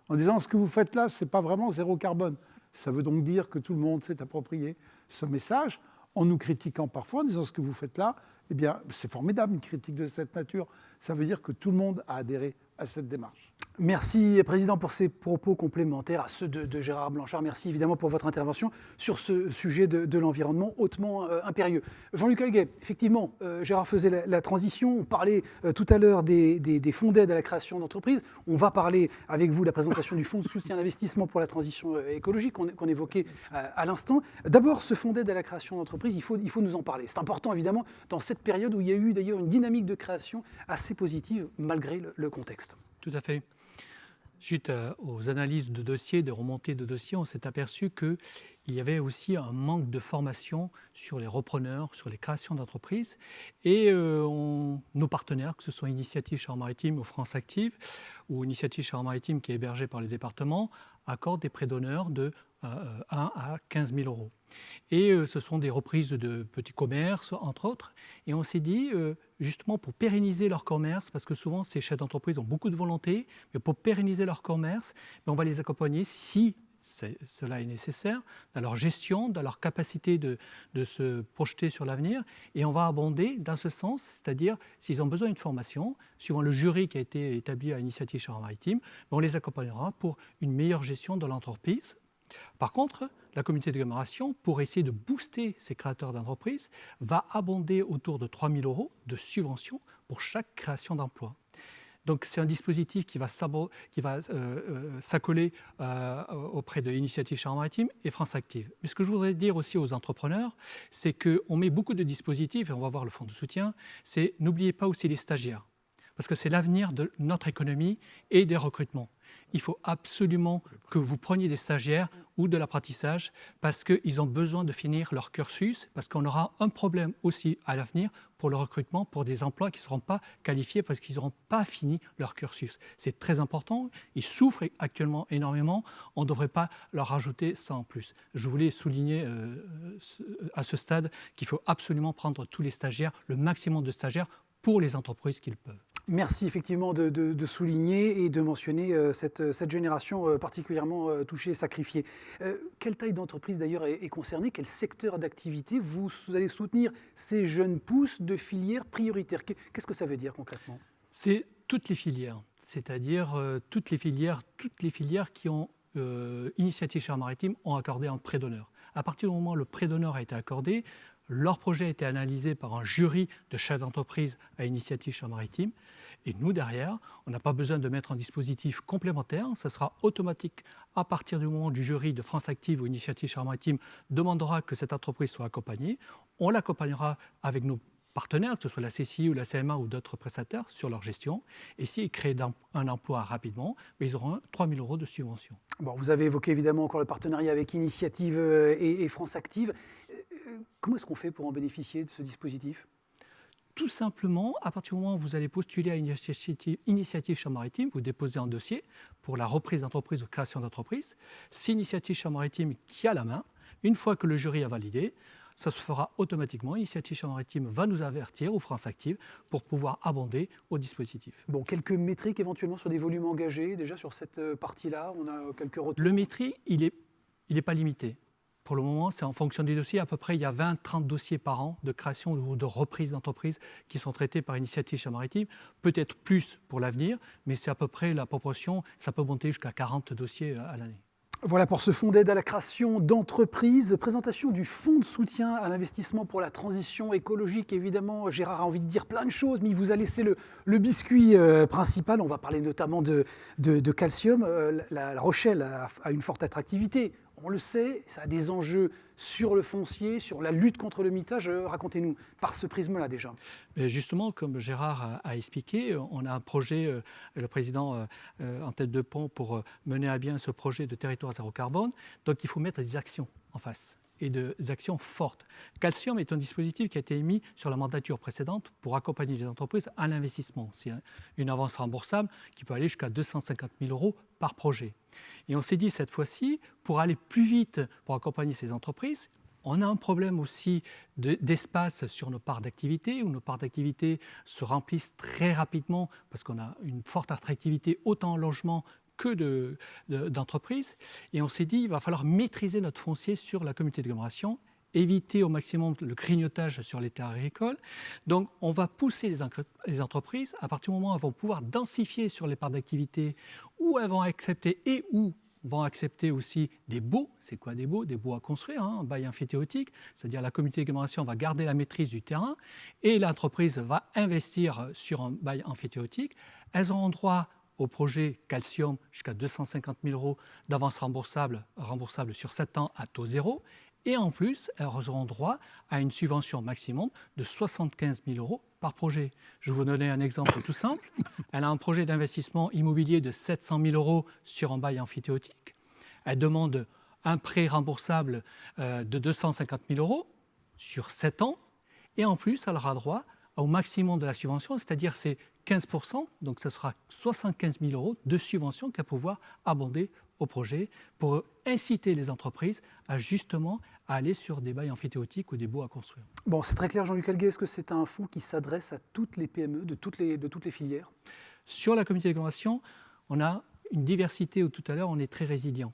En disant ce que vous faites là, ce n'est pas vraiment zéro carbone. Ça veut donc dire que tout le monde s'est approprié ce message en nous critiquant parfois, en disant ce que vous faites là, eh bien, c'est formidable une critique de cette nature. Ça veut dire que tout le monde a adhéré à cette démarche. Merci, Président, pour ces propos complémentaires à ceux de Gérard Blanchard. Merci évidemment pour votre intervention sur ce sujet de l'environnement hautement impérieux. Jean-Luc Alguet, effectivement, Gérard faisait la transition. On parlait tout à l'heure des fonds d'aide à la création d'entreprises. On va parler avec vous de la présentation du fonds de soutien à l'investissement pour la transition écologique qu'on évoquait à l'instant. D'abord, ce fonds d'aide à la création d'entreprises, il faut nous en parler. C'est important, évidemment, dans cette période où il y a eu d'ailleurs une dynamique de création assez positive malgré le contexte. Tout à fait. Suite aux analyses de dossiers, de remontées de dossiers, on s'est aperçu qu'il y avait aussi un manque de formation sur les repreneurs, sur les créations d'entreprises. Et nos partenaires, que ce soit Initiative Charente-Maritime ou France Active, ou Initiative Charente-Maritime qui est hébergée par les départements, accorde des prêts d'honneur de 1 à 15 000 euros. Et ce sont des reprises de petits commerces, entre autres. Et on s'est dit, justement, pour pérenniser leur commerce, parce que souvent ces chefs d'entreprise ont beaucoup de volonté, mais pour pérenniser leur commerce, on va les accompagner si cela est nécessaire, dans leur gestion, dans leur capacité de se projeter sur l'avenir, et on va abonder dans ce sens, c'est-à-dire s'ils ont besoin d'une formation, suivant le jury qui a été établi à Initiative Charente-Maritime, on les accompagnera pour une meilleure gestion de l'entreprise. Par contre, la communauté d'agglomération, pour essayer de booster ces créateurs d'entreprises, va abonder autour de 3 000 euros de subventions pour chaque création d'emploi. Donc c'est un dispositif qui va s'accoler auprès de l'Initiative Charente-Maritime et France Active. Mais ce que je voudrais dire aussi aux entrepreneurs, c'est qu'on met beaucoup de dispositifs, et on va voir le fonds de soutien, c'est n'oubliez pas aussi les stagiaires, parce que c'est l'avenir de notre économie et des recrutements. Il faut absolument que vous preniez des stagiaires ou de l'apprentissage parce qu'ils ont besoin de finir leur cursus, parce qu'on aura un problème aussi à l'avenir pour le recrutement, pour des emplois qui ne seront pas qualifiés parce qu'ils n'auront pas fini leur cursus. C'est très important, ils souffrent actuellement énormément, on ne devrait pas leur rajouter ça en plus. Je voulais souligner à ce stade qu'il faut absolument prendre tous les stagiaires, le maximum de stagiaires pour les entreprises qu'ils peuvent. Merci effectivement de souligner et de mentionner cette génération particulièrement touchée et sacrifiée. Quelle taille d'entreprise d'ailleurs est concernée? Quel secteur d'activité vous allez soutenir ces jeunes pousses de filières prioritaires? Qu'est-ce que ça veut dire concrètement? C'est toutes les filières, c'est-à-dire toutes les filières qui ont Initiative Charente-Maritime ont accordé un prêt d'honneur. À partir du moment où le prêt d'honneur a été accordé, leur projet a été analysé par un jury de chefs d'entreprise à Initiative Charente-Maritime. Et nous, derrière, on n'a pas besoin de mettre un dispositif complémentaire. Ça sera automatique à partir du moment où le jury de France Active ou Initiative Charente-Maritime demandera que cette entreprise soit accompagnée. On l'accompagnera avec nos partenaires, que ce soit la CCI ou la CMA ou d'autres prestataires, sur leur gestion. Et s'ils créent un emploi rapidement, ils auront 3 000 euros de subvention. Bon, vous avez évoqué évidemment encore le partenariat avec Initiative et France Active. Comment est-ce qu'on fait pour en bénéficier de ce dispositif? Tout simplement, à partir du moment où vous allez postuler à Initiative Charente-Maritime, vous déposez un dossier pour la reprise d'entreprise ou création d'entreprise. C'est Initiative Charente-Maritime qui a la main. Une fois que le jury a validé, ça se fera automatiquement. Initiative Charente-Maritime va nous avertir, ou France Active, pour pouvoir abonder au dispositif. Bon, quelques métriques éventuellement sur des volumes engagés, déjà sur cette partie-là, on a quelques retours. Le métrique, il est pas limité. Pour le moment, c'est en fonction des dossiers. À peu près, il y a 20-30 dossiers par an de création ou de reprise d'entreprise qui sont traités par Initiative Charente-Maritime. Peut-être plus pour l'avenir, mais c'est à peu près la proportion. Ça peut monter jusqu'à 40 dossiers à l'année. Voilà pour ce fonds d'aide à la création d'entreprises. Présentation du fonds de soutien à l'investissement pour la transition écologique. Évidemment, Gérard a envie de dire plein de choses, mais il vous a laissé le biscuit principal. On va parler notamment de calcium. La Rochelle a une forte attractivité. On le sait, ça a des enjeux sur le foncier, sur la lutte contre le mitage. Racontez-nous, par ce prisme-là déjà. Mais justement, comme Gérard a expliqué, on a un projet, le président en tête de pont, pour mener à bien ce projet de territoire zéro carbone. Donc il faut mettre des actions en face, et des actions fortes. Calcium est un dispositif qui a été émis sur la mandature précédente pour accompagner les entreprises à l'investissement. C'est une avance remboursable qui peut aller jusqu'à 250 000 euros par projet. Et on s'est dit cette fois-ci, pour aller plus vite pour accompagner ces entreprises, on a un problème aussi d'espace sur nos parts d'activité, où nos parts d'activité se remplissent très rapidement parce qu'on a une forte attractivité autant en logement que d'entreprises. Et on s'est dit, il va falloir maîtriser notre foncier sur la communauté d'agglomération, éviter au maximum le grignotage sur les terres agricoles. Donc, on va pousser les entreprises, à partir du moment où elles vont pouvoir densifier sur les parts d'activité, où elles vont accepter et où vont accepter aussi des baux. C'est quoi des baux? Des baux à construire, un bail emphytéotique, c'est-à-dire la communauté d'agglomération va garder la maîtrise du terrain et l'entreprise va investir sur un bail emphytéotique. Elles auront droit au projet Calcium jusqu'à 250 000 euros d'avance remboursable sur 7 ans à taux zéro. Et en plus, elles auront droit à une subvention maximum de 75 000 euros par projet. Je vais vous donner un exemple tout simple. Elle a un projet d'investissement immobilier de 700 000 euros sur un bail emphytéotique. Elle demande un prêt remboursable de 250 000 euros sur 7 ans. Et en plus, elle aura droit au maximum de la subvention, c'est-à-dire c'est 15%, donc ce sera 75 000 euros de subvention qu'elle va pouvoir abonder au projet pour inciter les entreprises à justement aller sur des bails amphithéotiques ou des baux à construire. Bon, c'est très clair, Jean-Luc Alguet. Est-ce que c'est un fonds qui s'adresse à toutes les PME de toutes les filières? Sur la communauté d'agglomération, on a une diversité où tout à l'heure on est très résilient,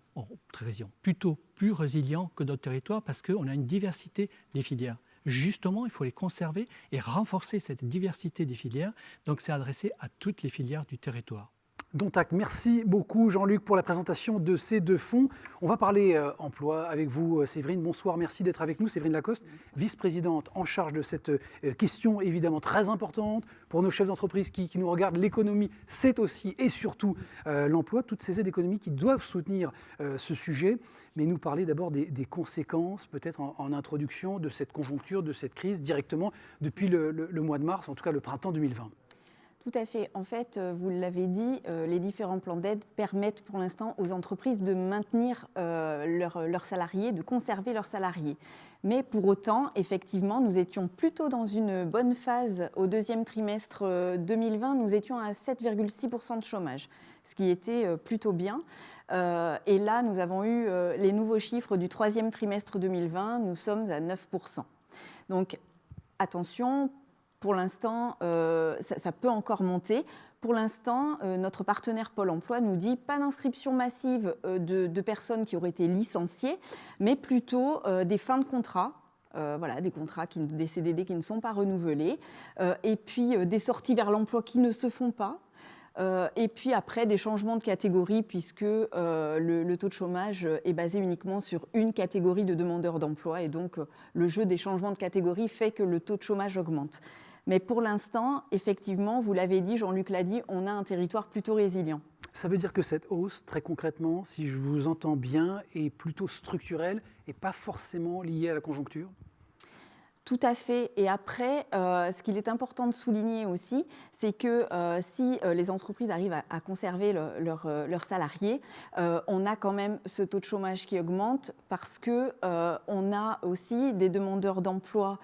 plutôt plus résilient que d'autres territoires parce qu'on a une diversité des filières. Justement, il faut les conserver et renforcer cette diversité des filières. Donc, c'est adressé à toutes les filières du territoire. Dont acte. Merci beaucoup Jean-Luc pour la présentation de ces deux fonds. On va parler emploi avec vous Séverine. Bonsoir, merci d'être avec nous. Séverine Lacoste, vice-présidente en charge de cette question évidemment très importante pour nos chefs d'entreprise qui nous regardent. L'économie, c'est aussi et surtout l'emploi, toutes ces aides économiques qui doivent soutenir ce sujet. Mais nous parler d'abord des conséquences, peut-être en introduction, de cette conjoncture, de cette crise directement depuis le mois de mars, en tout cas le printemps 2020. Tout à fait. En fait, vous l'avez dit, les différents plans d'aide permettent pour l'instant aux entreprises de maintenir leurs salariés, de conserver leurs salariés. Mais pour autant, effectivement, nous étions plutôt dans une bonne phase au deuxième trimestre 2020. Nous étions à 7,6% de chômage, ce qui était plutôt bien. Et là, nous avons eu les nouveaux chiffres du troisième trimestre 2020. Nous sommes à 9%. Donc, attention. Pour l'instant, ça peut encore monter. Pour l'instant, notre partenaire Pôle emploi nous dit pas d'inscription massive de personnes qui auraient été licenciées, mais plutôt des fins de contrat. Des contrats, des CDD qui ne sont pas renouvelés, et puis des sorties vers l'emploi qui ne se font pas. Et puis après, des changements de catégorie, puisque le taux de chômage est basé uniquement sur une catégorie de demandeurs d'emploi. Et donc, le jeu des changements de catégorie fait que le taux de chômage augmente. Mais pour l'instant, effectivement, vous l'avez dit, Jean-Luc l'a dit, on a un territoire plutôt résilient. Ça veut dire que cette hausse, très concrètement, si je vous entends bien, est plutôt structurelle et pas forcément liée à la conjoncture ? Tout à fait. Et après, ce qu'il est important de souligner aussi, c'est que si les entreprises arrivent à conserver leurs salariés, on a quand même ce taux de chômage qui augmente parce qu'on a aussi des demandeurs d'emploi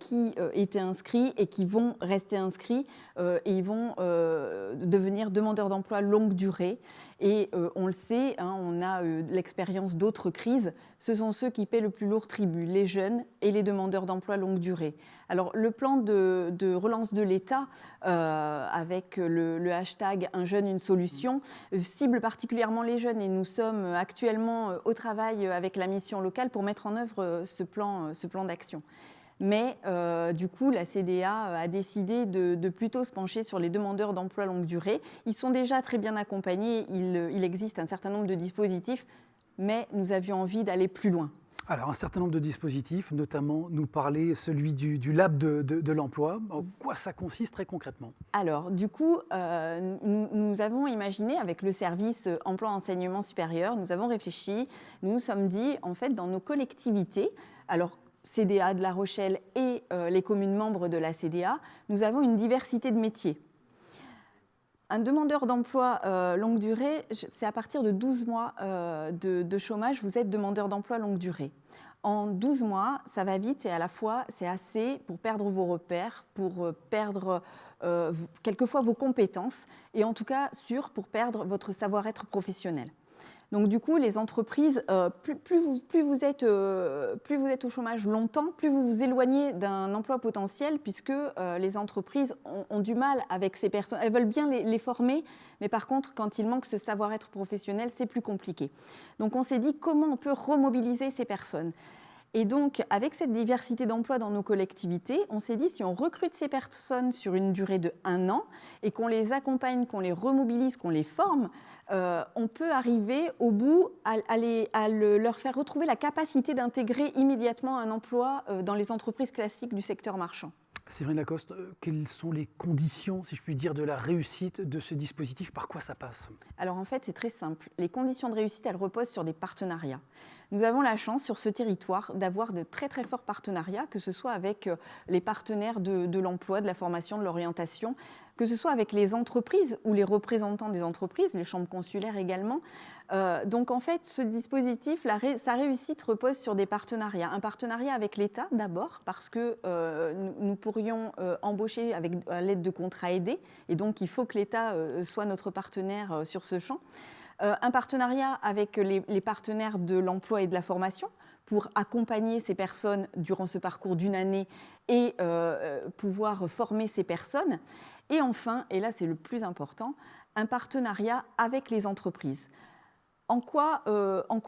qui étaient inscrits et qui vont rester inscrits et ils vont devenir demandeurs d'emploi longue durée. Et on le sait, on a l'expérience d'autres crises, ce sont ceux qui paient le plus lourd tribut, les jeunes et les demandeurs d'emploi longue durée. Alors le plan de relance de l'État, avec le hashtag « Un jeune, une solution », cible particulièrement les jeunes et nous sommes actuellement au travail avec la mission locale pour mettre en œuvre ce plan d'action. Mais du coup, la CDA a décidé de plutôt se pencher sur les demandeurs d'emploi longue durée. Ils sont déjà très bien accompagnés, il existe un certain nombre de dispositifs, mais nous avions envie d'aller plus loin. Alors, un certain nombre de dispositifs, notamment nous parler celui du lab de l'emploi. En quoi ça consiste très concrètement ? Alors, du coup, nous avons imaginé, avec le service emploi-enseignement supérieur, nous avons réfléchi, nous nous sommes dit, en fait, dans nos collectivités, alors CDA de La Rochelle et les communes membres de la CDA, nous avons une diversité de métiers. Un demandeur d'emploi longue durée, c'est à partir de 12 mois de chômage, vous êtes demandeur d'emploi longue durée. En 12 mois, ça va vite et à la fois, c'est assez pour perdre vos repères, pour perdre quelquefois vos compétences et en tout cas pour perdre votre savoir-être professionnel. Donc du coup, les entreprises, plus vous êtes au chômage longtemps, plus vous vous éloignez d'un emploi potentiel, puisque les entreprises ont du mal avec ces personnes. Elles veulent bien les former, mais par contre, quand il manque ce savoir-être professionnel, c'est plus compliqué. Donc on s'est dit comment on peut remobiliser ces personnes. Et donc, avec cette diversité d'emplois dans nos collectivités, on s'est dit, si on recrute ces personnes sur une durée de 1 an et qu'on les accompagne, qu'on les remobilise, qu'on les forme, on peut arriver au bout à leur faire retrouver la capacité d'intégrer immédiatement un emploi dans les entreprises classiques du secteur marchand. Séverine Lacoste, quelles sont les conditions, si je puis dire, de la réussite de ce dispositif ? Par quoi ça passe ? Alors en fait, c'est très simple. Les conditions de réussite, elles reposent sur des partenariats. Nous avons la chance sur ce territoire d'avoir de très très forts partenariats, que ce soit avec les partenaires de l'emploi, de la formation, de l'orientation, que ce soit avec les entreprises ou les représentants des entreprises, les chambres consulaires également. Donc en fait, ce dispositif, sa réussite repose sur des partenariats. Un partenariat avec l'État d'abord, parce que nous pourrions embaucher à l'aide de contrats aidés, et donc il faut que l'État soit notre partenaire sur ce champ. Un partenariat avec les partenaires de l'emploi et de la formation pour accompagner ces personnes durant ce parcours d'une année et pouvoir former ces personnes. Et enfin, et là c'est le plus important, un partenariat avec les entreprises. En quoi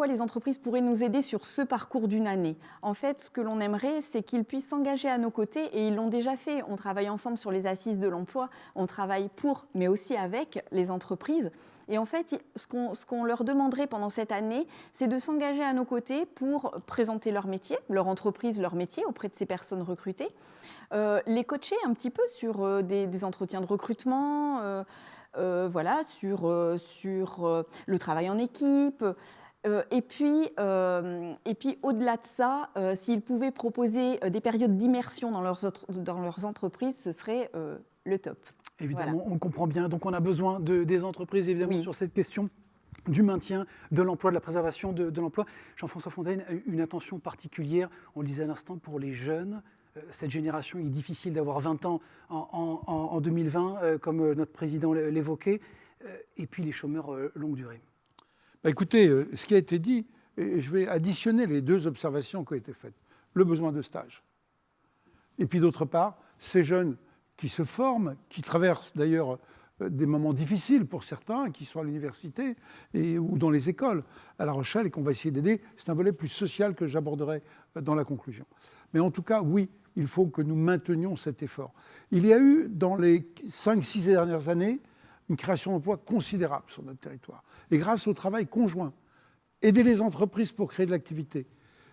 les entreprises pourraient nous aider sur ce parcours d'une année? En fait, ce que l'on aimerait, c'est qu'ils puissent s'engager à nos côtés, et ils l'ont déjà fait. On travaille ensemble sur les assises de l'emploi, on travaille pour, mais aussi avec les entreprises. Et en fait, ce qu'on leur demanderait pendant cette année, c'est de s'engager à nos côtés pour présenter leur métier, leur entreprise, leur métier auprès de ces personnes recrutées, les coacher un petit peu sur des entretiens de recrutement, voilà, sur le travail en équipe. Et puis au-delà de ça, s'ils pouvaient proposer des périodes d'immersion dans leurs entreprises, ce serait le top. Évidemment, Voilà. on le comprend bien. Donc on a besoin des entreprises, évidemment, Oui. sur cette question du maintien de l'emploi, de la préservation de l'emploi. Jean-François Fontaine, une attention particulière, on le disait à l'instant, pour les jeunes. Cette génération, il est difficile d'avoir 20 ans en 2020, comme notre président l'évoquait, et puis les chômeurs longue durée. Bah, écoutez, ce qui a été dit, et je vais additionner les deux observations qui ont été faites. Le besoin de stage. Et puis d'autre part, ces jeunes qui se forment, qui traversent d'ailleurs des moments difficiles pour certains, qui sont à l'université ou dans les écoles à La Rochelle et qu'on va essayer d'aider. C'est un volet plus social que j'aborderai dans la conclusion. Mais en tout cas, oui, il faut que nous maintenions cet effort. Il y a eu, dans les 5-6 dernières années, une création d'emplois considérable sur notre territoire. Et grâce au travail conjoint, aider les entreprises pour créer de l'activité,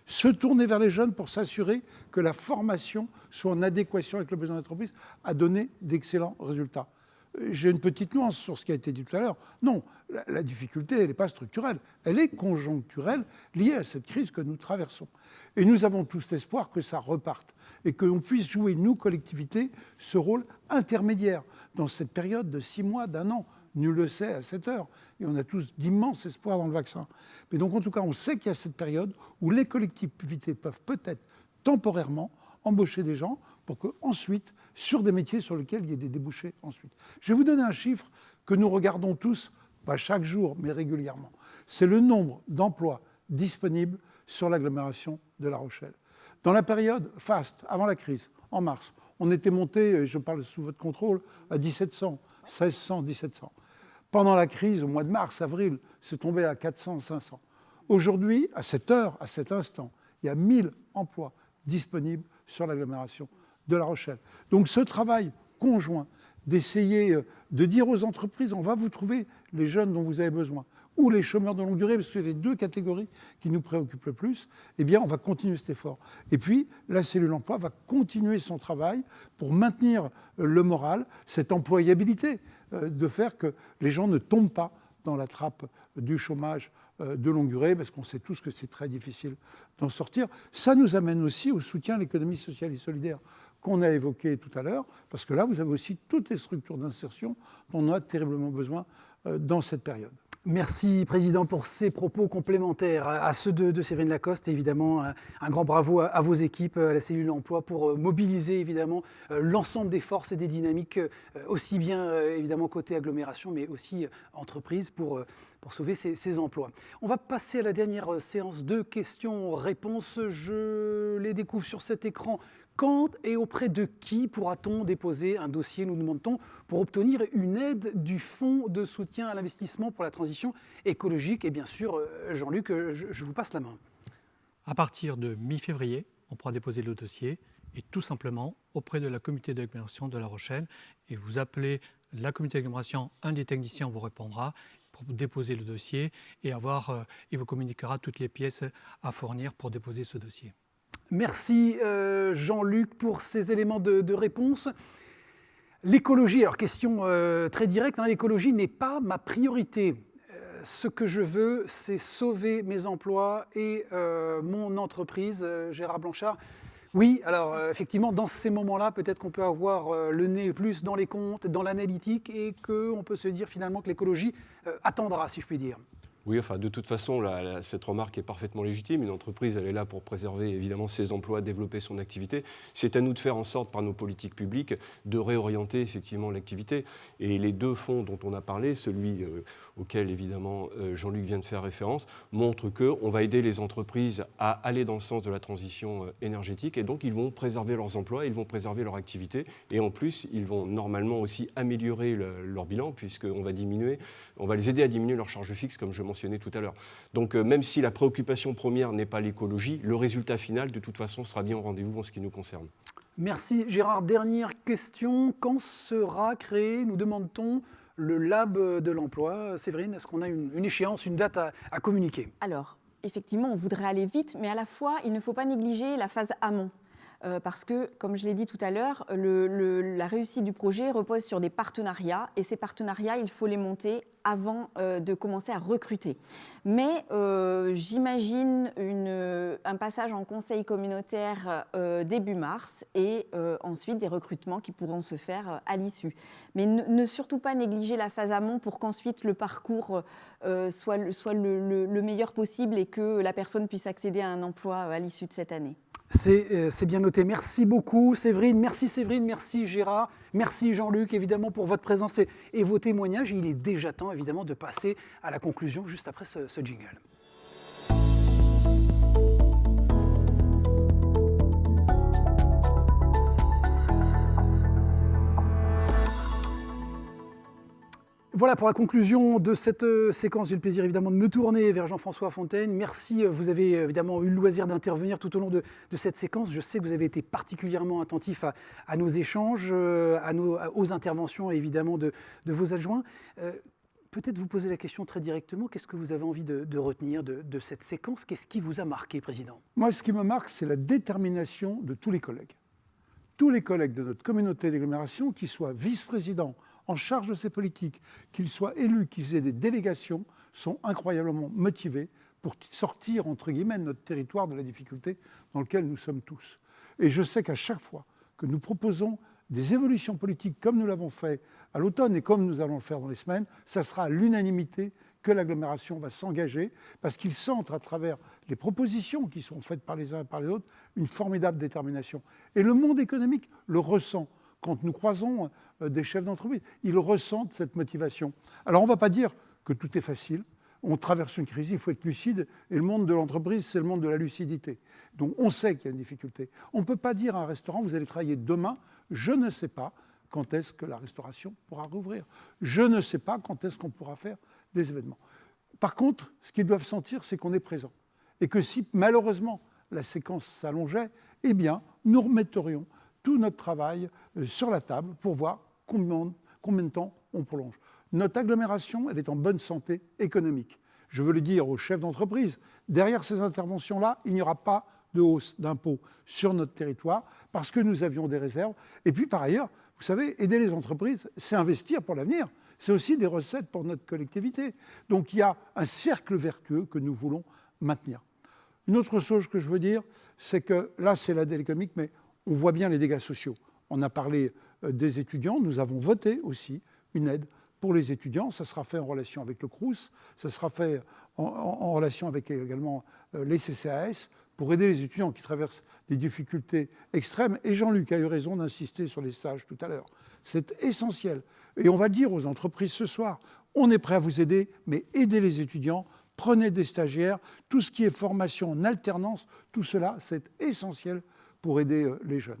se tourner vers les jeunes pour s'assurer que la formation soit en adéquation avec le besoin de l'entreprise, a donné d'excellents résultats. J'ai une petite nuance sur ce qui a été dit tout à l'heure. Non, la difficulté, elle n'est pas structurelle, elle est conjoncturelle, liée à cette crise que nous traversons. Et nous avons tous l'espoir que ça reparte et qu'on puisse jouer, nous, collectivités, ce rôle intermédiaire dans cette période de 6 mois, d'1 an. Nul le sait à cette heure. Et on a tous d'immenses espoirs dans le vaccin. Mais donc, en tout cas, on sait qu'il y a cette période où les collectivités peuvent peut-être temporairement embaucher des gens pour qu'ensuite, sur des métiers sur lesquels il y ait des débouchés ensuite. Je vais vous donner un chiffre que nous regardons tous, pas chaque jour, mais régulièrement. C'est le nombre d'emplois disponibles sur l'agglomération de La Rochelle. Dans la période faste, avant la crise, en mars, on était monté, je parle sous votre contrôle, à 1700, 1600, 1700. Pendant la crise, au mois de mars, avril, c'est tombé à 400, 500. Aujourd'hui, à cette heure, à cet instant, il y a 1000 emplois disponibles sur l'agglomération de La Rochelle. Donc ce travail conjoint d'essayer de dire aux entreprises, on va vous trouver les jeunes dont vous avez besoin, ou les chômeurs de longue durée, parce que c'est les deux catégories qui nous préoccupent le plus, eh bien on va continuer cet effort. Et puis la cellule emploi va continuer son travail pour maintenir le moral, cette employabilité, de faire que les gens ne tombent pas dans la trappe du chômage de longue durée, parce qu'on sait tous que c'est très difficile d'en sortir. Ça nous amène aussi au soutien à l'économie sociale et solidaire qu'on a évoqué tout à l'heure, parce que là, vous avez aussi toutes les structures d'insertion dont on a terriblement besoin dans cette période. Merci, Président, pour ces propos complémentaires à ceux de Séverine Lacoste. Et évidemment, un grand bravo à vos équipes, à la cellule emploi, pour mobiliser évidemment l'ensemble des forces et des dynamiques, aussi bien évidemment côté agglomération, mais aussi entreprise, pour sauver ces emplois. On va passer à la dernière séance de questions-réponses. Je les découvre sur cet écran. Quand et auprès de qui pourra-t-on déposer un dossier, nous demande-t-on, pour obtenir une aide du Fonds de soutien à l'investissement pour la transition écologique? Et bien sûr, Jean-Luc, je vous passe la main. À partir de mi-février, on pourra déposer le dossier et tout simplement auprès de la communauté d'agglomération de La Rochelle. Et vous appelez la communauté d'agglomération, un des techniciens vous répondra pour déposer le dossier et il vous communiquera toutes les pièces à fournir pour déposer ce dossier. Merci Jean-Luc pour ces éléments de réponse. L'écologie, alors question très directe, l'écologie n'est pas ma priorité. Ce que je veux, c'est sauver mes emplois et mon entreprise. Gérard Blanchard, oui, alors effectivement, dans ces moments-là, peut-être qu'on peut avoir le nez plus dans les comptes, dans l'analytique, et qu'on peut se dire finalement que l'écologie attendra, si je puis dire. Oui, enfin, de toute façon, cette remarque est parfaitement légitime. Une entreprise, elle est là pour préserver évidemment ses emplois, développer son activité. C'est à nous de faire en sorte, par nos politiques publiques, de réorienter effectivement l'activité. Et les deux fonds dont on a parlé, celui auquel évidemment Jean-Luc vient de faire référence, montrent qu'on va aider les entreprises à aller dans le sens de la transition énergétique et donc ils vont préserver leurs emplois, ils vont préserver leur activité et en plus ils vont normalement aussi améliorer leur bilan puisqu'on va les aider à diminuer leur charge fixe comme je mentionnais tout à l'heure. Donc même si la préoccupation première n'est pas l'écologie, le résultat final de toute façon sera bien au rendez-vous en ce qui nous concerne. Merci Gérard. Dernière question. Quand sera créé, nous demande-t-on, le Lab de l'emploi? Séverine, est-ce qu'on a une échéance, une date à communiquer? Alors, effectivement, on voudrait aller vite, mais à la fois, il ne faut pas négliger la phase amont. Parce que, comme je l'ai dit tout à l'heure, la réussite du projet repose sur des partenariats. Et ces partenariats, il faut les monter avant de commencer à recruter. Mais j'imagine un passage en conseil communautaire début mars et ensuite des recrutements qui pourront se faire à l'issue. Mais ne surtout pas négliger la phase amont pour qu'ensuite le parcours soit le meilleur possible et que la personne puisse accéder à un emploi à l'issue de cette année. C'est bien noté. Merci beaucoup Séverine, merci Gérard, merci Jean-Luc évidemment pour votre présence et vos témoignages. Il est déjà temps évidemment de passer à la conclusion juste après ce jingle. Voilà pour la conclusion de cette séquence. J'ai le plaisir évidemment de me tourner vers Jean-François Fontaine. Merci, vous avez évidemment eu le loisir d'intervenir tout au long de cette séquence. Je sais que vous avez été particulièrement attentif à nos échanges, aux interventions évidemment de vos adjoints. Peut-être vous poser la question très directement, qu'est-ce que vous avez envie de retenir de cette séquence? Qu'est-ce qui vous a marqué, Président? Moi, ce qui me marque, c'est la détermination de tous les collègues. Tous les collègues de notre communauté d'agglomération, qu'ils soient vice-présidents en charge de ces politiques, qu'ils soient élus, qu'ils aient des délégations, sont incroyablement motivés pour sortir, entre guillemets, de notre territoire de la difficulté dans laquelle nous sommes tous. Et je sais qu'à chaque fois que nous proposons des évolutions politiques comme nous l'avons fait à l'automne et comme nous allons le faire dans les semaines, ça sera à l'unanimité que l'agglomération va s'engager parce qu'ils sentent à travers les propositions qui sont faites par les uns et par les autres une formidable détermination. Et le monde économique le ressent. Quand nous croisons des chefs d'entreprise, ils ressentent cette motivation. Alors on ne va pas dire que tout est facile. On traverse une crise, il faut être lucide, et le monde de l'entreprise, c'est le monde de la lucidité. Donc on sait qu'il y a une difficulté. On ne peut pas dire à un restaurant, vous allez travailler demain, je ne sais pas quand est-ce que la restauration pourra rouvrir. Je ne sais pas quand est-ce qu'on pourra faire des événements. Par contre, ce qu'ils doivent sentir, c'est qu'on est présent. Et que si malheureusement la séquence s'allongeait, eh bien nous remetterions tout notre travail sur la table pour voir combien de temps on prolonge. Notre agglomération, elle est en bonne santé économique. Je veux le dire aux chefs d'entreprise, derrière ces interventions-là, il n'y aura pas de hausse d'impôts sur notre territoire parce que nous avions des réserves. Et puis par ailleurs, vous savez, aider les entreprises, c'est investir pour l'avenir. C'est aussi des recettes pour notre collectivité. Donc il y a un cercle vertueux que nous voulons maintenir. Une autre chose que je veux dire, c'est que là, c'est l'aide économique, mais on voit bien les dégâts sociaux. On a parlé des étudiants, nous avons voté aussi une aide pour les étudiants. Ça sera fait en relation avec le Crous, ça sera fait en relation avec également les CCAS pour aider les étudiants qui traversent des difficultés extrêmes. Et Jean-Luc a eu raison d'insister sur les stages tout à l'heure. C'est essentiel. Et on va le dire aux entreprises ce soir, on est prêt à vous aider, mais aidez les étudiants, prenez des stagiaires, tout ce qui est formation en alternance, tout cela, c'est essentiel pour aider les jeunes.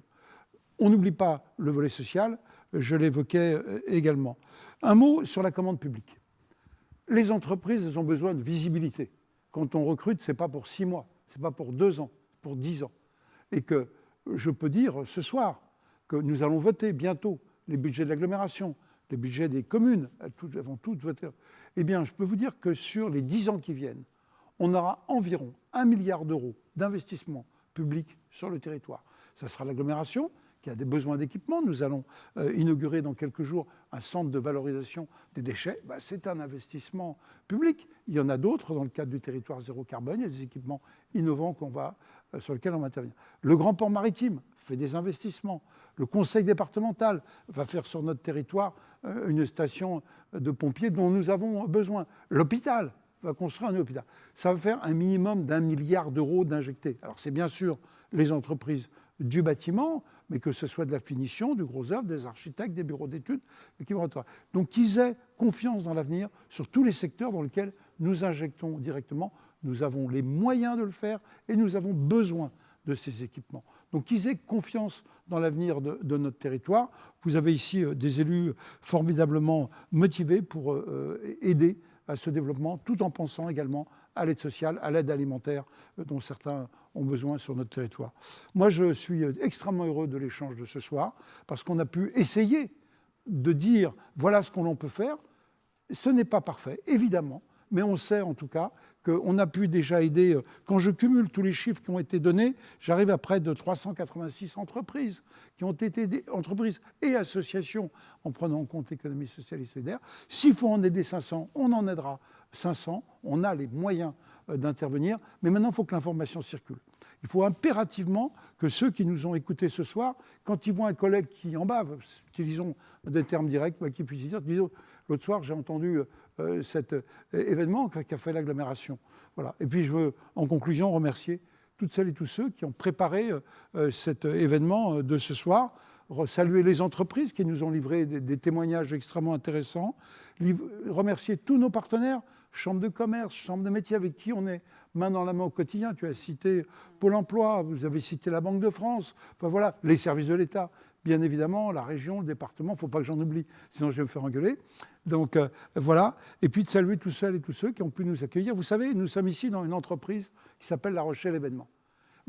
On n'oublie pas le volet social, je l'évoquais également. Un mot sur la commande publique. Les entreprises, elles ont besoin de visibilité. Quand on recrute, ce n'est pas pour 6 mois, ce n'est pas pour 2 ans, pour 10 ans. Et que je peux dire ce soir que nous allons voter bientôt les budgets de l'agglomération, les budgets des communes, elles vont toutes voter. Eh bien, je peux vous dire que sur les 10 ans qui viennent, on aura environ 1 milliard d'euros d'investissement public sur le territoire. Ça sera l'agglomération qui a des besoins d'équipement. Nous allons inaugurer dans quelques jours un centre de valorisation des déchets. C'est un investissement public. Il y en a d'autres dans le cadre du territoire zéro carbone. Il y a des équipements innovants sur lesquels on va intervenir. Le Grand Port Maritime fait des investissements. Le conseil départemental va faire sur notre territoire une station de pompiers dont nous avons besoin. L'hôpital va construire un nouvel hôpital. Ça va faire un minimum d'1 milliard d'euros d'injectés. Alors c'est bien sûr les entreprises du bâtiment, mais que ce soit de la finition, du gros œuvre, des architectes, des bureaux d'études, qui vont rentrer. Donc qu'ils aient confiance dans l'avenir sur tous les secteurs dans lesquels nous injectons directement. Nous avons les moyens de le faire et nous avons besoin de ces équipements. Donc qu'ils aient confiance dans l'avenir de notre territoire. Vous avez ici des élus formidablement motivés pour aider à ce développement, tout en pensant également à l'aide sociale, à l'aide alimentaire dont certains ont besoin sur notre territoire. Moi, je suis extrêmement heureux de l'échange de ce soir, parce qu'on a pu essayer de dire voilà ce qu'on peut faire. Ce n'est pas parfait, évidemment, mais on sait en tout cas qu'on a pu déjà aider. Quand je cumule tous les chiffres qui ont été donnés, j'arrive à près de 386 entreprises qui ont été aidées, entreprises et associations, en prenant en compte l'économie sociale et solidaire. S'il faut en aider 500, on en aidera 500. On a les moyens d'intervenir, mais maintenant il faut que l'information circule. Il faut impérativement que ceux qui nous ont écoutés ce soir, quand ils voient un collègue qui en bave, utilisons des termes directs, qu'ils puissent dire, l'autre soir j'ai entendu cet événement qui a fait l'agglomération. Voilà. Et puis je veux en conclusion remercier toutes celles et tous ceux qui ont préparé cet événement de ce soir, saluer les entreprises qui nous ont livré des témoignages extrêmement intéressants, remercier tous nos partenaires, Chambre de commerce, Chambre de métiers avec qui on est main dans la main au quotidien. Tu as cité Pôle emploi, vous avez cité la Banque de France, enfin voilà, les services de l'État, bien évidemment, la région, le département, il ne faut pas que j'en oublie, sinon je vais me faire engueuler. Donc voilà, et puis de saluer tous celles et tous ceux qui ont pu nous accueillir. Vous savez, nous sommes ici dans une entreprise qui s'appelle La Rochelle Événements.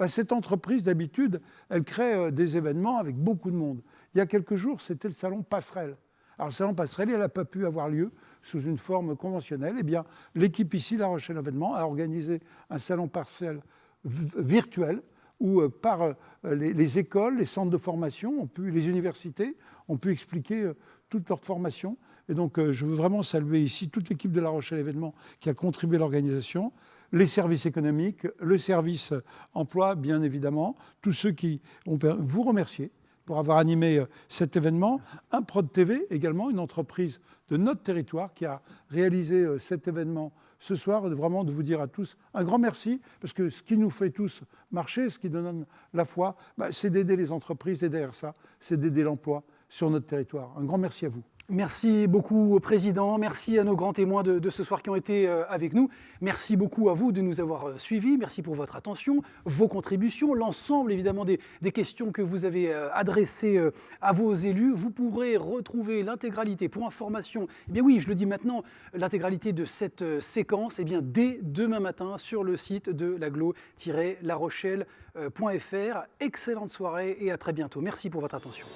Cette entreprise, d'habitude, elle crée des événements avec beaucoup de monde. Il y a quelques jours, c'était le salon Passerelle. Alors le salon Passerelle, il n'a pas pu avoir lieu sous une forme conventionnelle. Eh bien, l'équipe ici, La Rochelle Événements, a organisé un salon Passerelle virtuel où par les écoles, les centres de formation, les universités ont pu expliquer toute leur formation. Et donc, je veux vraiment saluer ici toute l'équipe de La Rochelle Événements qui a contribué à l'organisation, les services économiques, le service emploi, bien évidemment, tous ceux qui ont vous remercier pour avoir animé cet événement. Improd TV également, une entreprise de notre territoire qui a réalisé cet événement ce soir. Vraiment de vous dire à tous un grand merci, parce que ce qui nous fait tous marcher, ce qui nous donne la foi, c'est d'aider les entreprises, et derrière ça, c'est d'aider l'emploi sur notre territoire. Un grand merci à vous. Merci beaucoup au Président, merci à nos grands témoins de ce soir qui ont été avec nous. Merci beaucoup à vous de nous avoir suivis, merci pour votre attention, vos contributions, l'ensemble évidemment des questions que vous avez adressées à vos élus. Vous pourrez retrouver l'intégralité, pour information, eh bien oui, je le dis maintenant, l'intégralité de cette séquence dès demain matin sur le site de l'agglo-larochelle.fr. Excellente soirée et à très bientôt. Merci pour votre attention.